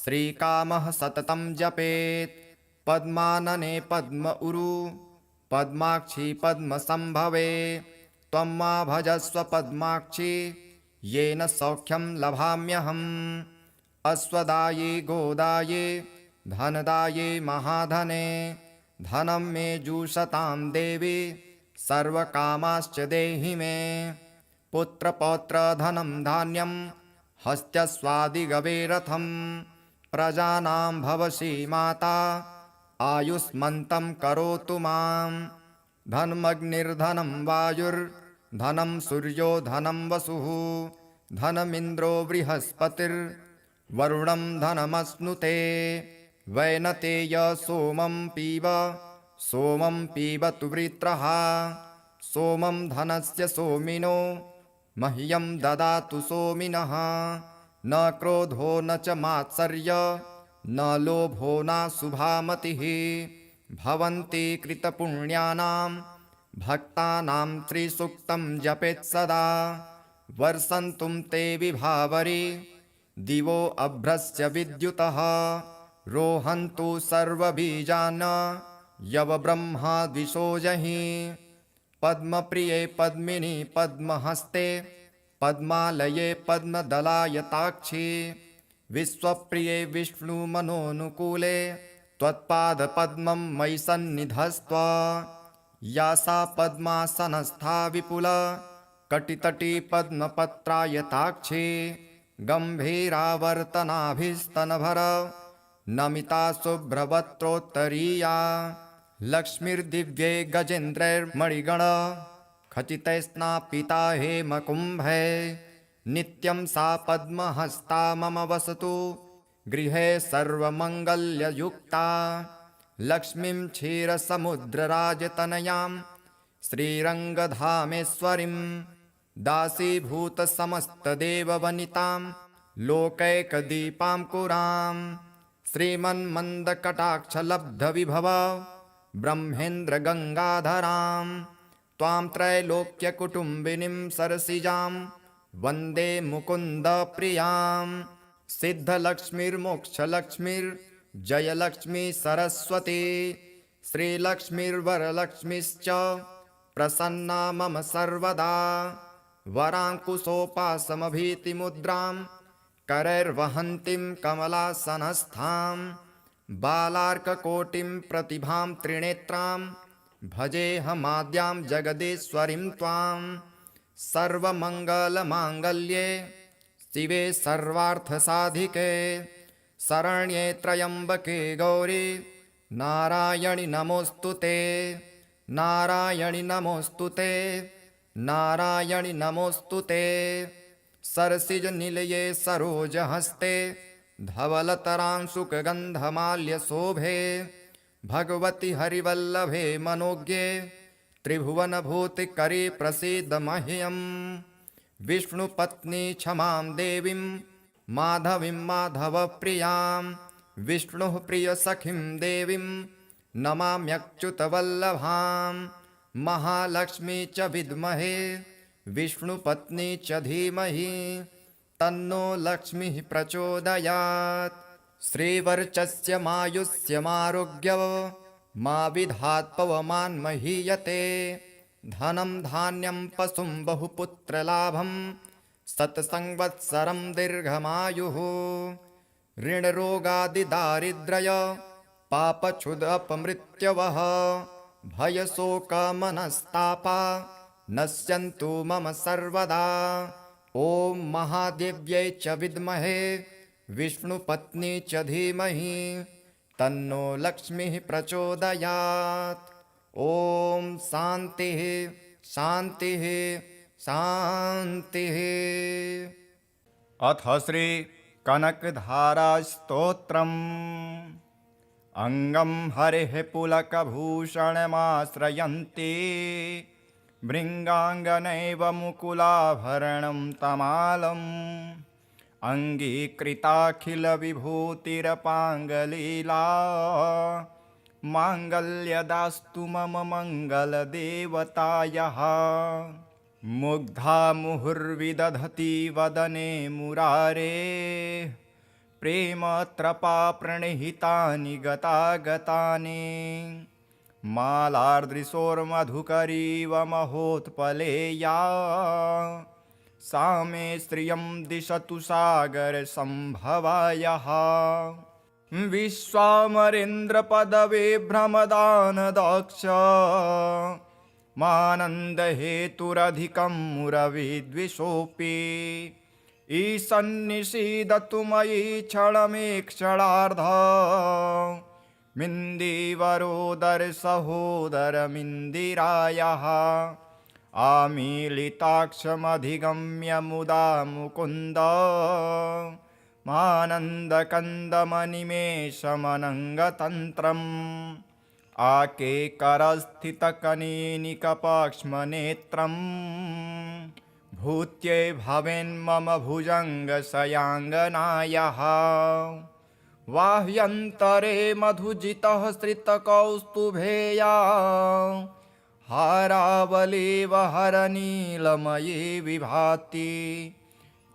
श्रीकामः सततं जपेत्। पद्मानने पद्म उरु पद्माक्षी पद्मसम्भवे। त्वं मा भजस्व पद्माक्षी येन सौख्यं लभाम्यहम्। अश्वदाये गोदाये धनदाये महाधने। धनं मे जुषतां देवी सर्वकामाश्च देहि मे। पुत्रपौत्रधनं धान्यं हस्त्यस्वादिगवे रथं। प्रजानां भवसि माता आयुष्मन्तं करोतु माम्। धनमग्निर्धनं वायुर्धनं सूर्यो धनं वसुः। धनमिन्द्रो बृहस्पतिर्वरुणं धनमश्नुते। वैनतेय सोमं पीबतु वृत्रः। सोमं धनस्य सोमिनो मह्यं ददातु सोमिनः। न क्रोधो न च मात्सर्य न लोभो न शुभामतिः। भवन्ति कृतपुण्यानां भक्तानां त्रिसूक्तं जपेत् सदा। वर्षन्तुं ते विभावरी दिवो अभ्रस्य विद्युतः। रोहन्तु सर्वबीजान् यवब्रह्मा द्विषोजहि। पद्मप्रिये पद्मिनी पद्महस्ते पद्मालये पद्मदलायताक्षी विश्वप्रिये विष्णुमनोनुकूले त्वत्पादपद्मं मयि सन्निधस्त्व या सा पद्मासनस्था विपुल कटितटी पद्मपत्रायताक्षी गम्भीरावर्तनाभिस्तनभर नमिता शुभ्रवक्त्रोत्तरीया लक्ष्मीर्दिव्ये गजेन्द्रैर्मणिगण खचितैस्नापिता हेमकुम्भे नित्यं सा पद्महस्ता मम वसतु गृहे सर्वमङ्गल्ययुक्ता लक्ष्मीं क्षीरसमुद्रराजतनयां श्रीरङ्गधामेश्वरीं दासीभूतसमस्तदेववनितां लोकैकदीपां कुरां श्रीमन्मन्दकटाक्षलब्धविभव ब्रह्मेन्द्रगङ्गाधरां त्वां त्रैलोक्यकुटुम्बिनीं सरसिजां वन्दे मुकुन्दप्रियां सिद्धलक्ष्मीर्मोक्षलक्ष्मीर्जयलक्ष्मी सरस्वती श्रीलक्ष्मीर्वरलक्ष्मीश्च प्रसन्ना मम सर्वदा वराङ्कुशोपासमभीतिमुद्रां करैर्वहन्तीं कमलासनस्थां बालार्ककोटिं प्रतिभां त्रिनेत्रां भजेऽहमाद्यां जगदीश्वरीं त्वां सर्वमङ्गलमाङ्गल्ये शिवे सर्वार्थसाधिके शरण्ये त्र्यम्बके गौरी नारायणि नमोऽस्तु ते नारायणि नमोऽस्तु ते नारायणि नमोऽस्तु ते सरसिजनिलये सरोजहस्ते धवलतरांशुकगन्धमाल्यशोभे भगवति हरिवल्लभे मनोज्ञे त्रिभुवनभूतिकरे प्रसीद मह्यं विष्णुपत्नी क्षमां देवीं माधवीं माधवप्रियां विष्णुः प्रियसखीं देवीं नमाम्यच्युतवल्लभां महालक्ष्मी च विद्महे विष्णुपत्नी च धीमहि तन्नो लक्ष्मीः प्रचोदयात् श्रीवर्चस्य मायुष्यमारोग्य मा विधात् पवमान् महीयते धनं धान्यं पशुं बहुपुत्रलाभं शतसंवत्सरं दीर्घमायुः ऋणरोगादिदारिद्र्य पापक्षुदपमृत्यवः भयशोकमनस्तापा नश्यन्तु मम सर्वदा ॐ महादेव्यै च विद्महे विष्णुपत्नी च धीमहि तन्नो लक्ष्मीः प्रचोदयात् ॐ शान्तिः शान्तिः शान्तिः। अथ श्री कनकधारास्तोत्रम् अङ्गं हरेः पुलकभूषणमाश्रयन्ति भृङ्गाङ्गनैव मुकुलाभरणं तमालम् अङ्गीकृताखिलविभूतिरपाङ्गलीला माङ्गल्यदास्तु मम मङ्गलदेवतायाः मुग्धा मुहुर्विदधति वदने मुरारे प्रेमत्रपा प्रणिहितानि गतागतानि मालार्दृशोर्मधुकरीव महोत्पलेया सा मे श्रियं दिशतु सागरसम्भवायः विश्वामरेन्द्रपदवे भ्रमदानदक्ष मानन्दहेतुरधिकं मुरविद्विषोऽपि ईशन्निषीदतु मयि क्षणमेक्षणार्ध मिन्दीवरोदरसहोदरमिन्दिरायाः आमीलिताक्षमधिगम्य मुदा मुकुन्द मानन्दकन्दमनिमेषमनङ्गतन्त्रम् आकेकरस्थितकनीनिकपाक्ष्मनेत्रम् भूत्यै भवेन्मम भुजङ्गशयाङ्गनायाः बाह्यन्तरे मधुजितः श्रितकौस्तुभेया हारावलेव हरनीलमये विभाति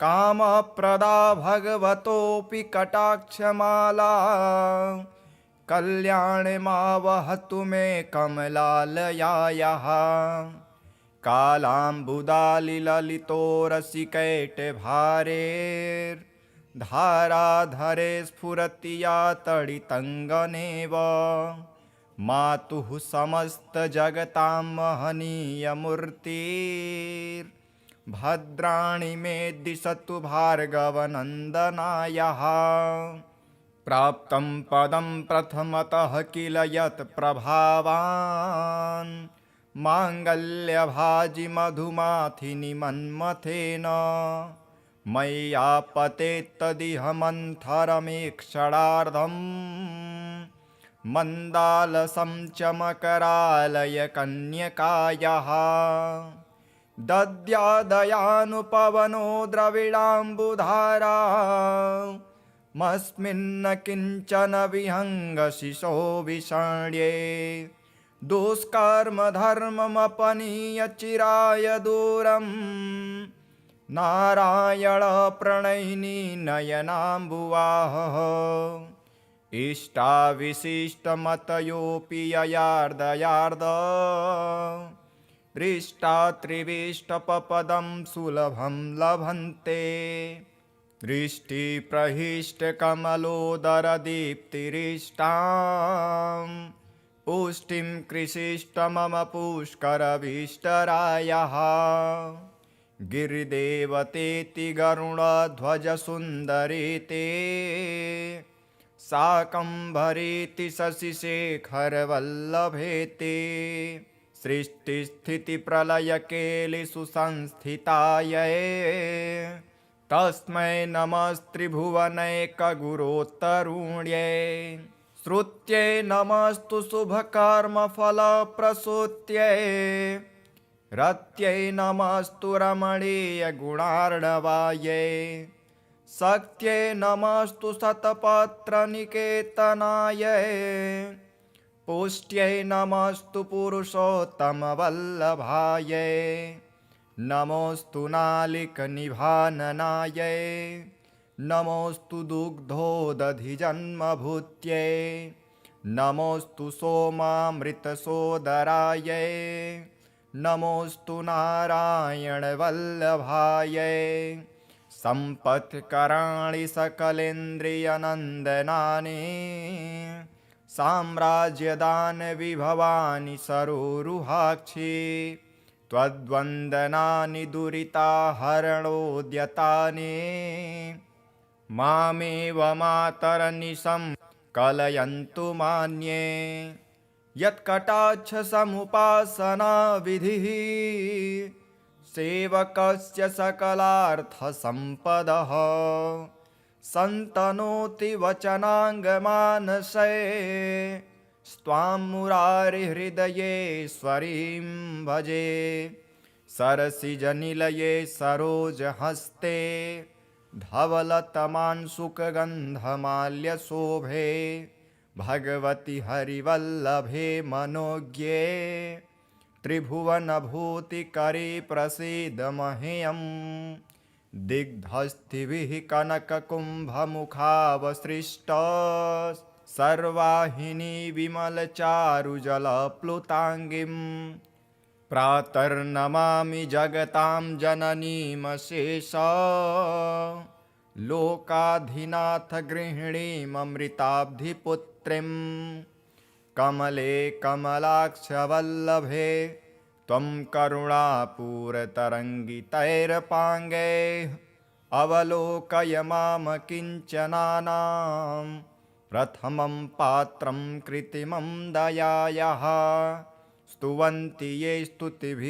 कामप्रदा भगवतोऽपि कटाक्षमाला कल्याणमावहतु मे कमलालयायाः कालाम्बुदालिललितो रसिकैटभारेर्धाराधरे स्फुरति या तडितङ्गनेव मातुः समस्तजगतां महनीयमूर्तिर्भद्राणि मे दिशतु भार्गवनन्दनायः प्राप्तं पदं प्रथमतः किल यत् प्रभावान् माङ्गल्यभाजि मधुमाथिनि मन्मथेन मय्यापतेत्तदिह मन्थरमेक्षणार्धम् मन्दालसं च मकरालय कन्यकायाः दद्यादयानुपवनो द्रविडाम्बुधारा मस्मिन्न किञ्चन विहङ्गशिशो विषण्ये दुष्कर्मधर्ममपनीय चिराय दूरम् नारायण प्रणयिनी नयनाम्बुवाहः इष्टाविशिष्टमतयोऽपि ययार्दयार्द दृष्टा त्रिविष्टपपदं सुलभं लभन्ते दृष्टिप्रहिष्टकमलोदरदीप्तिरिष्टां पुष्टिं कृषिष्ट मम पुष्करभीष्टरायः गिरिदेवतेति गरुडध्वजसुन्दरीते शाकम्भरीति शशिशेखरवल्लभेते सृष्टिस्थितिप्रलयकेलिषु संस्थितायै तस्मै नमस्त्रिभुवनैकगुरोत्तरुण्यै श्रुत्यै नमस्तु शुभकर्मफलप्रसूत्यै रत्यै नमस्तु रमणीयगुणार्णवायै शक्त्यै नमस्तु शतपत्रनिकेतनायै पुष्ट्यै नमस्तु पुरुषोत्तमवल्लभायै नमोऽस्तु नालिकनिभाननायै नमोऽस्तु दुग्धोदधिजन्मभूत्यै नमोऽस्तु सोमामृतसोदरायै नमोऽस्तु नारायणवल्लभायै सम्पत्कराणि सकलेन्द्रियनन्दनानि साम्राज्यदानविभवानि सरोरुहाक्षि त्वद्वन्दनानि दुरिताहरणोद्यतानि मामेव मातरनिशं कलयन्तु मान्ये यत्कटाक्षसमुपासनाविधिः सेवकस्य सकलार्थसम्पदः सन्तनोति वचनाङ्गमानसे स्वां मुरारिहृदयेश्वरीं भजे सरसिजनिलये सरोजहस्ते धवलतमांशुकगन्धमाल्यशोभे भगवति हरिवल्लभे मनोज्ञे त्रिभुवनभूतिकरे प्रसीद मह्यं दिग्धस्थिभिः कनककुम्भमुखावसृष्ट सर्वाहिनी विमलचारुजलप्लुताङ्गीं प्रातर्नमामि जगतां जननीमशेष लोकाधिनाथ गृहिणीममृताब्धिपुत्रीं कमले कमलाक्षवल्लभे त्वं करुणापूरतरङ्गितैरपाङ्गैः अवलोकय मां किञ्चनानां प्रथमं पात्रं कृत्रिमं दयायाः स्तुवन्ति ये स्तुतिभिरमुभिरन्वं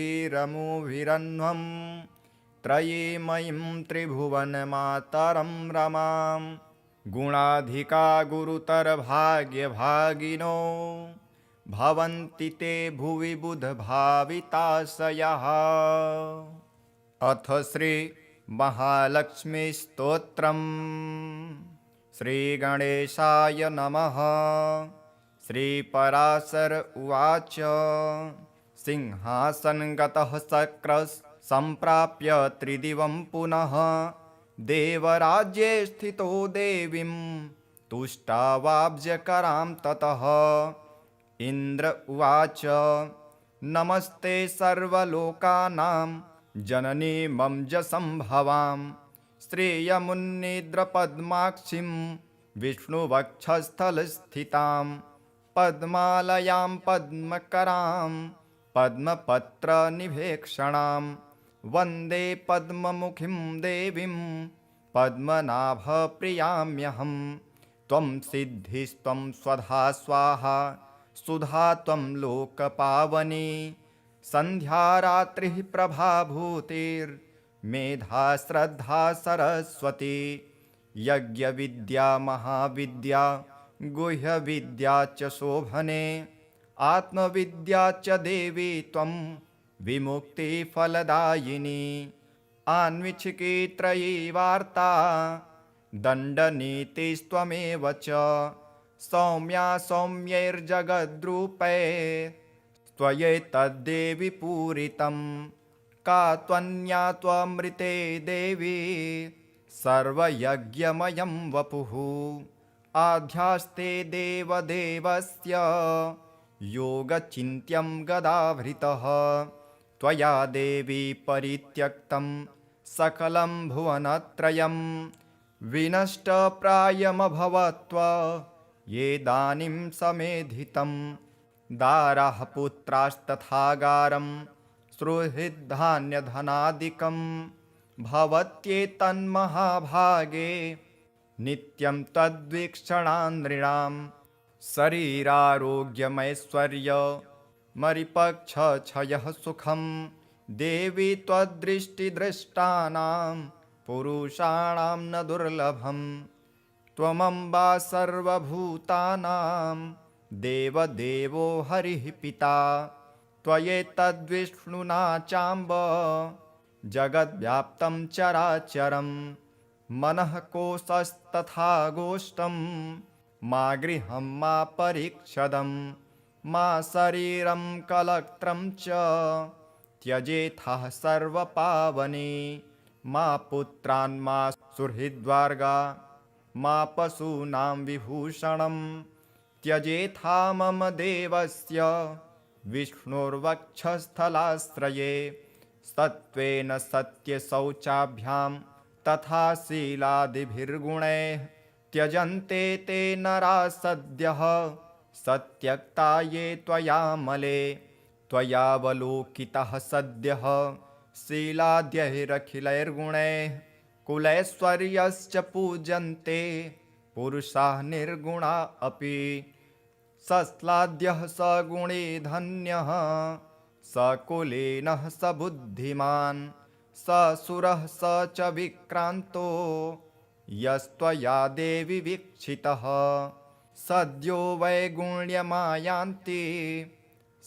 त्रयीमयीं त्रिभुवनमातरं रमां गुणाधिका गुरुतरभाग्यभागिनो भवन्ति ते भुवि बुधभाविताशयः। अथ श्री महालक्ष्मीस्तोत्रम्। श्रीगणेशाय नमः। श्रीपराशर उवाच सिंहासनगतः शक्रः सम्प्राप्य त्रिदिवं पुनः देवराज्ये स्थितो देवीं तुष्टावाब्जकरां ततः। इन्द्र उवाच नमस्ते सर्वलोकानां जननी मम जसंभवां श्रेयमुन्निद्रपद्माक्षीं विष्णुवक्षस्थलस्थितां पद्मालयां पद्मकरां पद्मपत्रनिभेक्षणां वन्दे पद्ममुखीं देवीं पद्मनाभप्रियाम्यहं त्वं सिद्धिस्त्वं स्वधा स्वाहा सुधा त्वं लोकपावनी सन्ध्या रात्रिः प्रभाभूतिर्मेधा श्रद्धा सरस्वती यज्ञविद्या महाविद्या गुह्यविद्या च शोभने आत्मविद्या च देवी त्वं विमुक्तिफलदायिनी आन्वीक्षिकी त्रयी वार्ता दण्डनीतिस्त्वमेव च सौम्या सौम्यैर्जगद्रूपे त्वयैतद्देवि पूरितं का त्वन्या त्वमृते देवी सर्वयज्ञमयं वपुः आध्यास्ते देवदेवस्य योगचिन्त्यं गदाभृतः त्वया देवी परित्यक्तं सकलं भुवनत्रयं विनष्टप्रायमभवत्व येदानीं समेधितं दाराः पुत्रास्तथागारं सुहृद्धान्यधनादिकं भवत्येतन्महाभागे नित्यं तद्वीक्षणान्नृणां शरीरारोग्यमैश्वर्यमरिपक्षक्षयः सुखं देवी त्वद्दृष्टिदृष्टानां पुरुषाणां न दुर्लभम् त्वमम्बा सर्वभूतानां देवदेवो हरिः पिता त्वयैतद्विष्णुना चाम्ब जगद्व्याप्तं चराचरं मनः कोशस्तथा गोष्ठं मा गृहं मा परीक्षदं मा शरीरं कलत्रं च त्यजेथः सर्वपावने मा पुत्रान् मा सुहृद्वर्गा मा पशूनां विभूषणं त्यजेथा मम देवस्य विष्णुर्वक्षस्थलाश्रये सत्त्वेन सत्यशौचाभ्यां तथा शीलादिभिर्गुणैः त्यजन्ते ते नराः सद्यः सत्यक्ता ये त्वयामले त्वयावलोकितः सद्यः शीलाद्यैरखिलैर्गुणैः कुलैश्वर्यश्च पूजन्ते पुरुषाः निर्गुणा अपि सश्लाघ्यः स गुणे धन्यः स कुलीनः स बुद्धिमान् स सुरः स च विक्रान्तो यस्त्वया देवि वीक्षितः सद्यो वैगुण्यमायान्ति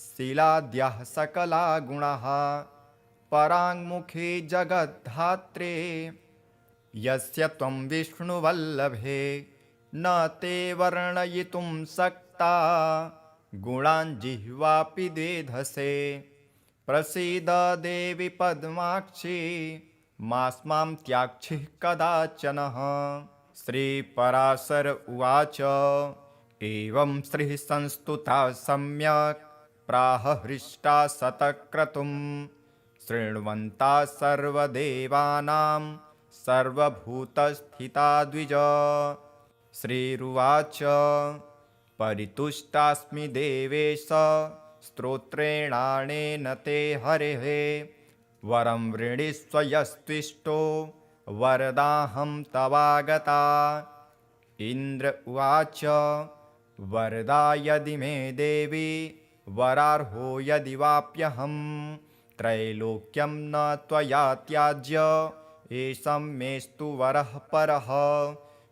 शीलाद्यः सकला गुणाः पराङ्मुखी जगद्धात्रे यस्य त्वं विष्णुवल्लभे न ते वर्णयितुं शक्ता गुणान् जिह्वापि द्वेधसे प्रसीद देवि पद्माक्षी मास्मां त्याक्षिः कदाचनः श्रीपराशर उवाच एवं श्रीः संस्तुता सम्यक् प्राह हृष्टा शतक्रतुं शृण्वन्ता सर्वदेवानां सर्वभूतस्थिता द्विज श्रीरुवाच परितुष्टास्मि देवेश स्तोत्रेणानेन ते हरेः वरं वृणीष्व यस्त्विष्टो वरदाहं तवागता इन्द्र उवाच वरदा यदि मे देवी वरार्हो यदि वाप्यहं त्रैलोक्यं न त्वया त्याज्य एषं मेस्तु वरः परः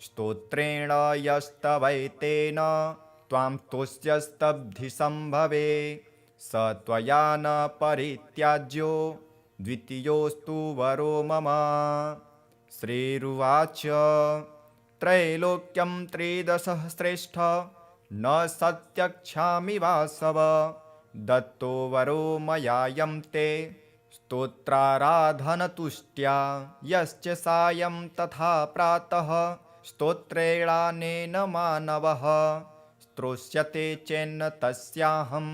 स्तोत्रेण यस्तवैतेन त्वां तुष्यस्तब्धिसम्भवे स त्वया न परित्याज्यो द्वितीयोऽस्तु वरो मम श्रीरुवाच त्रैलोक्यं त्रिदशः श्रेष्ठ न सत्यक्षामि वासव दत्तो वरो मयायं ते स्तोत्राराधनतुष्ट्या यश्च सायं तथा प्रातः स्तोत्रेणानेन मानवः स्तोष्यते चेन्न तस्याहं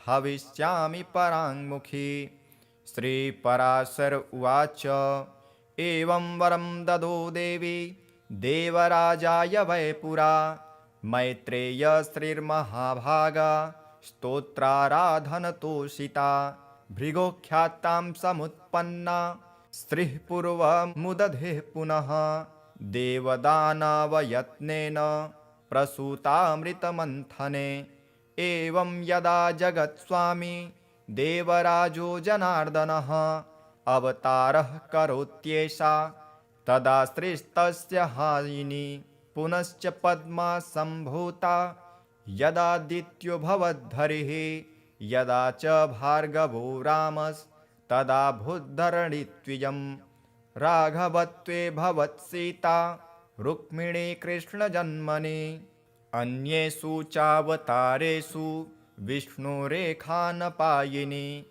भविष्यामि पराङ्मुखी। श्रीपराशर उवाच एवं वरं ददो देवी देवराजाय वै पुरा। मैत्रेय श्रीर्महाभागा स्तोत्राराधनतोषिता। भृगोख्यातां समुत्पन्ना स्त्रीः पूर्वमुदधेः पुनः। देवदानवयत्नेन प्रसूतामृतमन्थने। एवं यदा जगत्स्वामी देवराजो जनार्दनः अवतारः करोत्येषा तदा सृष्टस्य हायिनी। पुनश्च पद्मा सम्भूता यदादित्यो भवद्धरिः। यदा च भार्गवो रामस्तदा भूद्धरणित्वियं। राघवत्वे भवत्सीता रुक्मिणी कृष्णजन्मनि। अन्येषु चावतारेषु विष्णुरेखानपायिनी।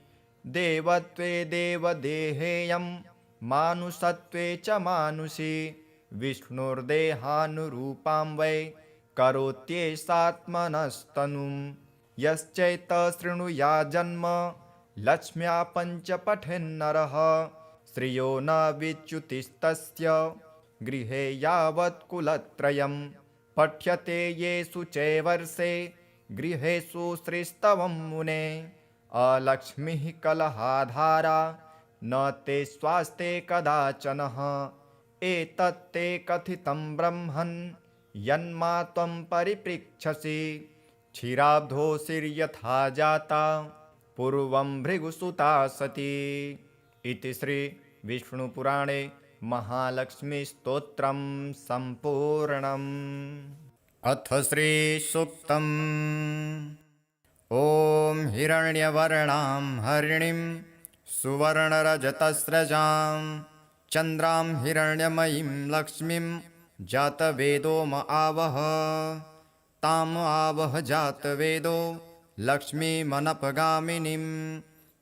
देवत्वे देवदेहेयं मानुषत्वे च मानुषी। विष्णुर्देहानुरूपां वै करोत्येषात्मनस्तनुं। यश्चैतशृणुया जन्म लक्ष्म्या पञ्च पठेन्नरः। श्रियो न विच्युतिस्तस्य गृहे यावत् कुलत्रयम्। पठ्यते येषु चैवर्षे गृहेषु श्रीस्तवं मुने। अलक्ष्मीः कलहाधारा न ते स्वास्ते कदाचनः। एतत्ते कथितं ब्रह्मन् यन्मा त्वं परिपृच्छसि। क्षीराब्धोऽसिर्यथा जाता पूर्वं भृगुसुता सती। इति श्री विष्णुपुराणे महालक्ष्मीस्तोत्रं सम्पूर्णम्। अथ श्रीसूक्तम्। ॐ हिरण्यवर्णां हरिणीं सुवर्णरजतस्रजां चन्द्रां हिरण्यमयीं लक्ष्मीं जातवेदो म आवह। ताम् आवह जातवेदो लक्ष्मीमनपगामिनीं।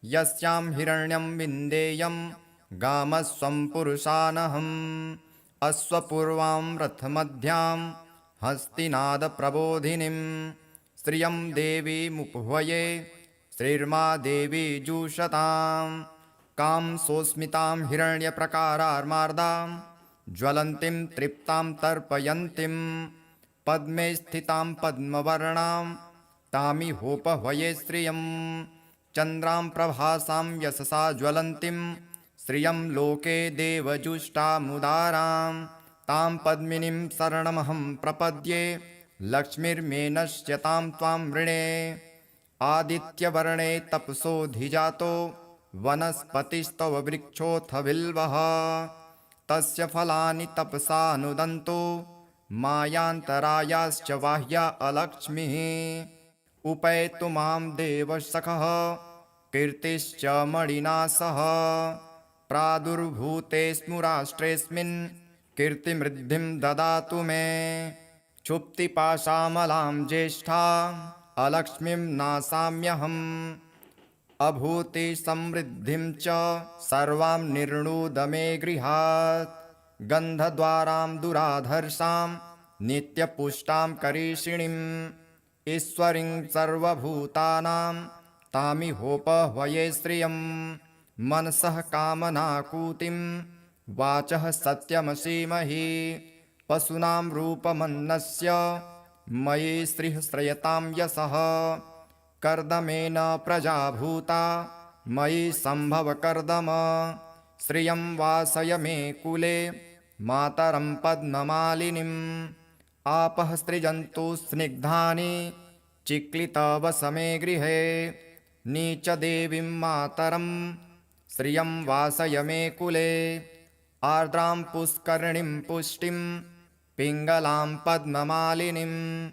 यस्यां हिरण्यं विन्देयं गामस्वं पुरुषानहम्। अश्वपूर्वां रथमध्यां हस्तिनादप्रबोधिनीं। श्रियं देवीमुपह्वये श्रीर्मा देवी जुषतां। कां सोऽस्मितां हिरण्यप्रकारार्मार्दां ज्वलन्तीं तृप्तां तर्पयन्तीं। पद्मे स्थितां पद्मवर्णां तामिहोपह्वये श्रियं। चन्द्रां प्रभासां यशसा ज्वलन्तीं श्रियं लोके देवजुष्टामुदारां। तां पद्मिनीं शरणमहं प्रपद्ये लक्ष्मीर्मे नश्यतां त्वां वृणे। आदित्यवर्णे तपसोऽधिजातो वनस्पतिस्तव वृक्षोऽथ बिल्वः। तस्य फलानि तपसानुदन्तो मायान्तरायाश्च बाह्या अलक्ष्मीः। उपैतु मां देवसखः कीर्तिश्च मणिना सह। प्रादुर्भूतेऽस्मु राष्ट्रेऽस्मिन् कीर्तिमृद्धिं ददातु मे। क्षुप्तिपाशामलां ज्येष्ठा अलक्ष्मीं नाशाम्यहम्। अभूतिसमृद्धिं च सर्वां निर्णुद मे गृहात्। गन्धद्वारां दुराधर्षां नित्यपुष्टां करीषिणीम्। ईश्वरीं सर्वभूतानां तामिहोपह्वये श्रियं। मनसः कामनाकूतिं वाचः सत्यमसीमहि। पशूनां रूपमन्नस्य मयि श्रीः श्रयतां यशः। कर्दमेन प्रजाभूता मयि सम्भव कर्दम। श्रियं वासय मे कुले मातरं पद्ममालिनीम्। आपः सृजन्तु स्निग्धानि चिक्लितवस मे गृहे। नीचदेवीं मातरं श्रियं वासय मे कुले। आर्द्रां पुष्करिणीं पुष्टिं पिङ्गलां पद्ममालिनीं।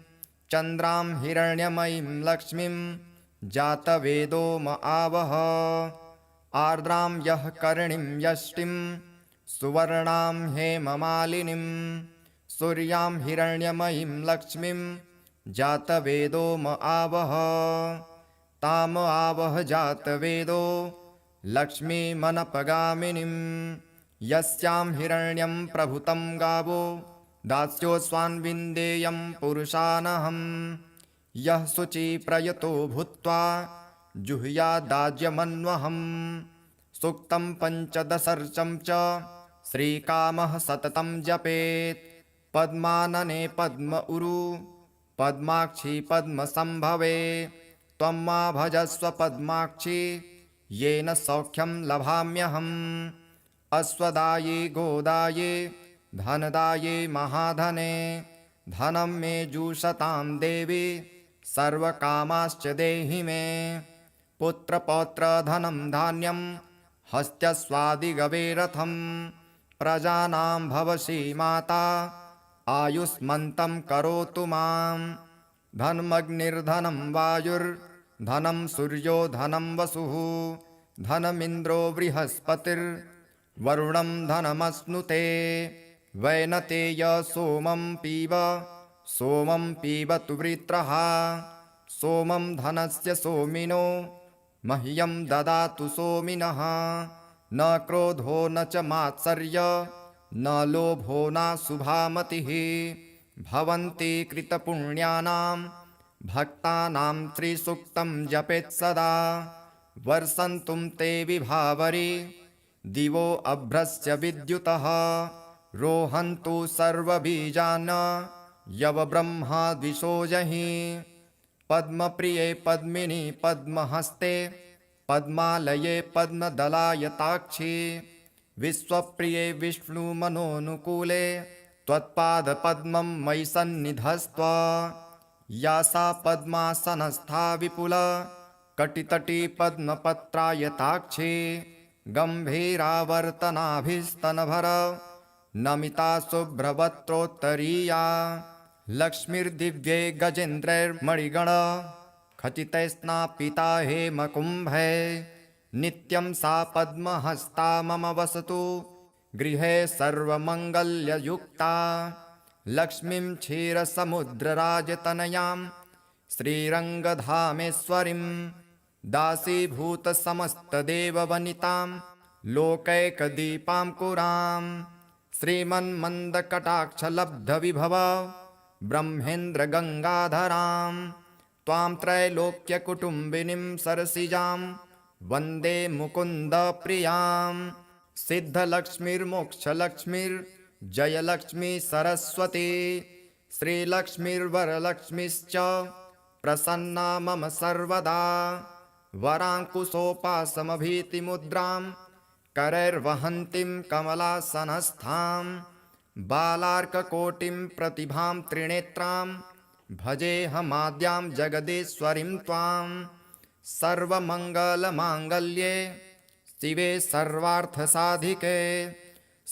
चन्द्रां हिरण्यमयीं लक्ष्मीं जातवेदो म आवह। आर्द्रां यः करिणीं यष्टिं सुवर्णां हेममालिनीं। सूर्यां हिरण्यमयीं लक्ष्मीं जातवेदो म आवह। ताम आवह जातवेदो लक्ष्मीमनपगामिनीं। यस्यां हिरण्यं प्रभुतं गावो दास्योऽस्वान् विन्देयं पुरुषानहम्। यः शुचिप्रयतो भूत्वा जुह्यादाज्यमन्वहम् सूक्तं पञ्चदशर्चं च श्रीकामः सततं जपेत् पद्मानने पद्म उरु पद्माक्षी पद्मसम्भवे त्वं मा भजस्व पद्माक्षी येन सौख्यं लभाम्यहम् अश्वदाये गोदाये धनदाये महाधने धनं मे जुषतां देवी सर्वकामाश्च देहि मे पुत्रपौत्रधनं धान्यं हस्त्यस्वादिगवे रथं प्रजानां भवसि माता आयुष्मन्तं करोतु मां धनमग्निर्धनं वायुर्धनं सूर्यो धनं वसुः धनमिन्द्रो बृहस्पतिर्वरुणं धनमश्नुते वैनतेय सोमं पीबतु वृत्रः सोमं धनस्य सोमिनो मह्यं ददातु सोमिनः न क्रोधो न च मात्सर्य न लोभो न शुभामतिः भवन्ति कृतपुण्यानां भक्तानां श्रीसूक्तं जपेत् सदा वर्षन्तुं ते विभावरी दिवो अभ्रस्य विद्युतः रोहन्तु सर्वबीजान् यवब्रह्मा द्विषोजहि पद्मप्रिये पद्मिनी पद्महस्ते पद्मालये पद्मदलायताक्षी विश्वप्रिये विष्णुमनोनुकूले त्वत्पादपद्मं मयि सन्निधस्त्व या सा पद्मासनस्था विपुल कटितटी पद्मपत्रायताक्षी गम्भीरावर्तनाभिस्तनभर नमिता शुभ्रवक्त्रोत्तरीया लक्ष्मीर्दिव्ये गजेन्द्रैर्मणिगण खचितैस्नापिता हेमकुम्भे नित्यं सा पद्महस्ता मम वसतु गृहे सर्वमङ्गल्ययुक्ता लक्ष्मीं क्षीरसमुद्रराजतनयां श्रीरङ्गधामेश्वरीं दासीभूतसमस्तदेववनितां लोकैकदीपाङ्कुरां श्रीमन्मन्दकटाक्षलब्धविभव ब्रह्मेन्द्रगङ्गाधरां त्वां त्रैलोक्यकुटुम्बिनीं सरसिजां वन्दे मुकुन्दप्रियां सिद्धलक्ष्मीर्मोक्षलक्ष्मीर्जयलक्ष्मी सरस्वती श्रीलक्ष्मीर्वरलक्ष्मीश्च प्रसन्ना मम सर्वदा वराङ्कुशोपासमभीतिमुद्रां करैर्वहन्तीं कमलासनस्थां बालार्ककोटिं प्रतिभां त्रिनेत्रां भजेऽहमाद्यां जगदीश्वरीं त्वां सर्वमङ्गलमाङ्गल्ये शिवे सर्वार्थसाधिके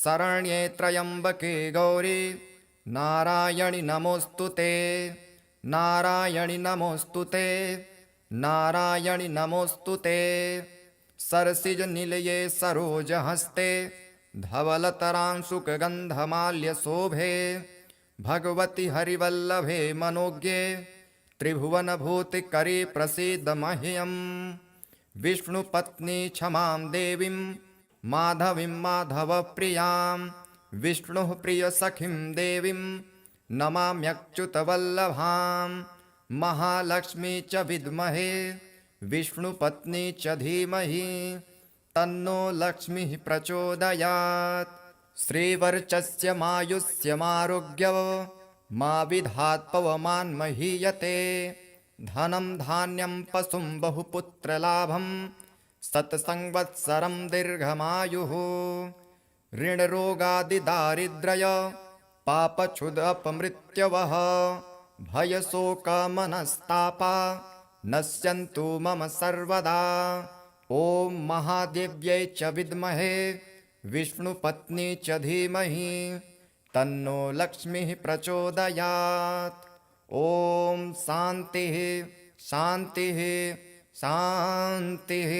शरण्ये त्र्यम्बके गौरी नारायणि नमोऽस्तु ते नारायणि नमोऽस्तु ते नारायणि नमोऽस्तु ते सरसिजनिलये सरोजहस्ते धवलतरांशुकगन्धमाल्यशोभे भगवति हरिवल्लभे मनोज्ञे त्रिभुवनभूतिकरे प्रसीद मह्यम् विष्णुपत्नी क्षमां देवीं माधवीं माधवप्रियां विष्णुः प्रियसखीं देवीं नमाम्यच्युतवल्लभां महालक्ष्मी च विद्महे विष्णुपत्नी च धीमहि तन्नो लक्ष्मीः प्रचोदयात् श्रीवर्चस्य मायुष्यमारोग्य मा विधात् पवमान्महीयते धनं धान्यं पशुं बहुपुत्रलाभं शतसंवत्सरं दीर्घमायुः ऋणरोगादिदारिद्र्य पापक्षुदपमृत्यवः भयशोकमनस्तापा नश्यन्तु मम सर्वदा ॐ महादेव्यै च विद्महे विष्णुपत्नी च धीमहि तन्नो लक्ष्मीः प्रचोदयात् ॐ शान्तिः शान्तिः शान्तिः।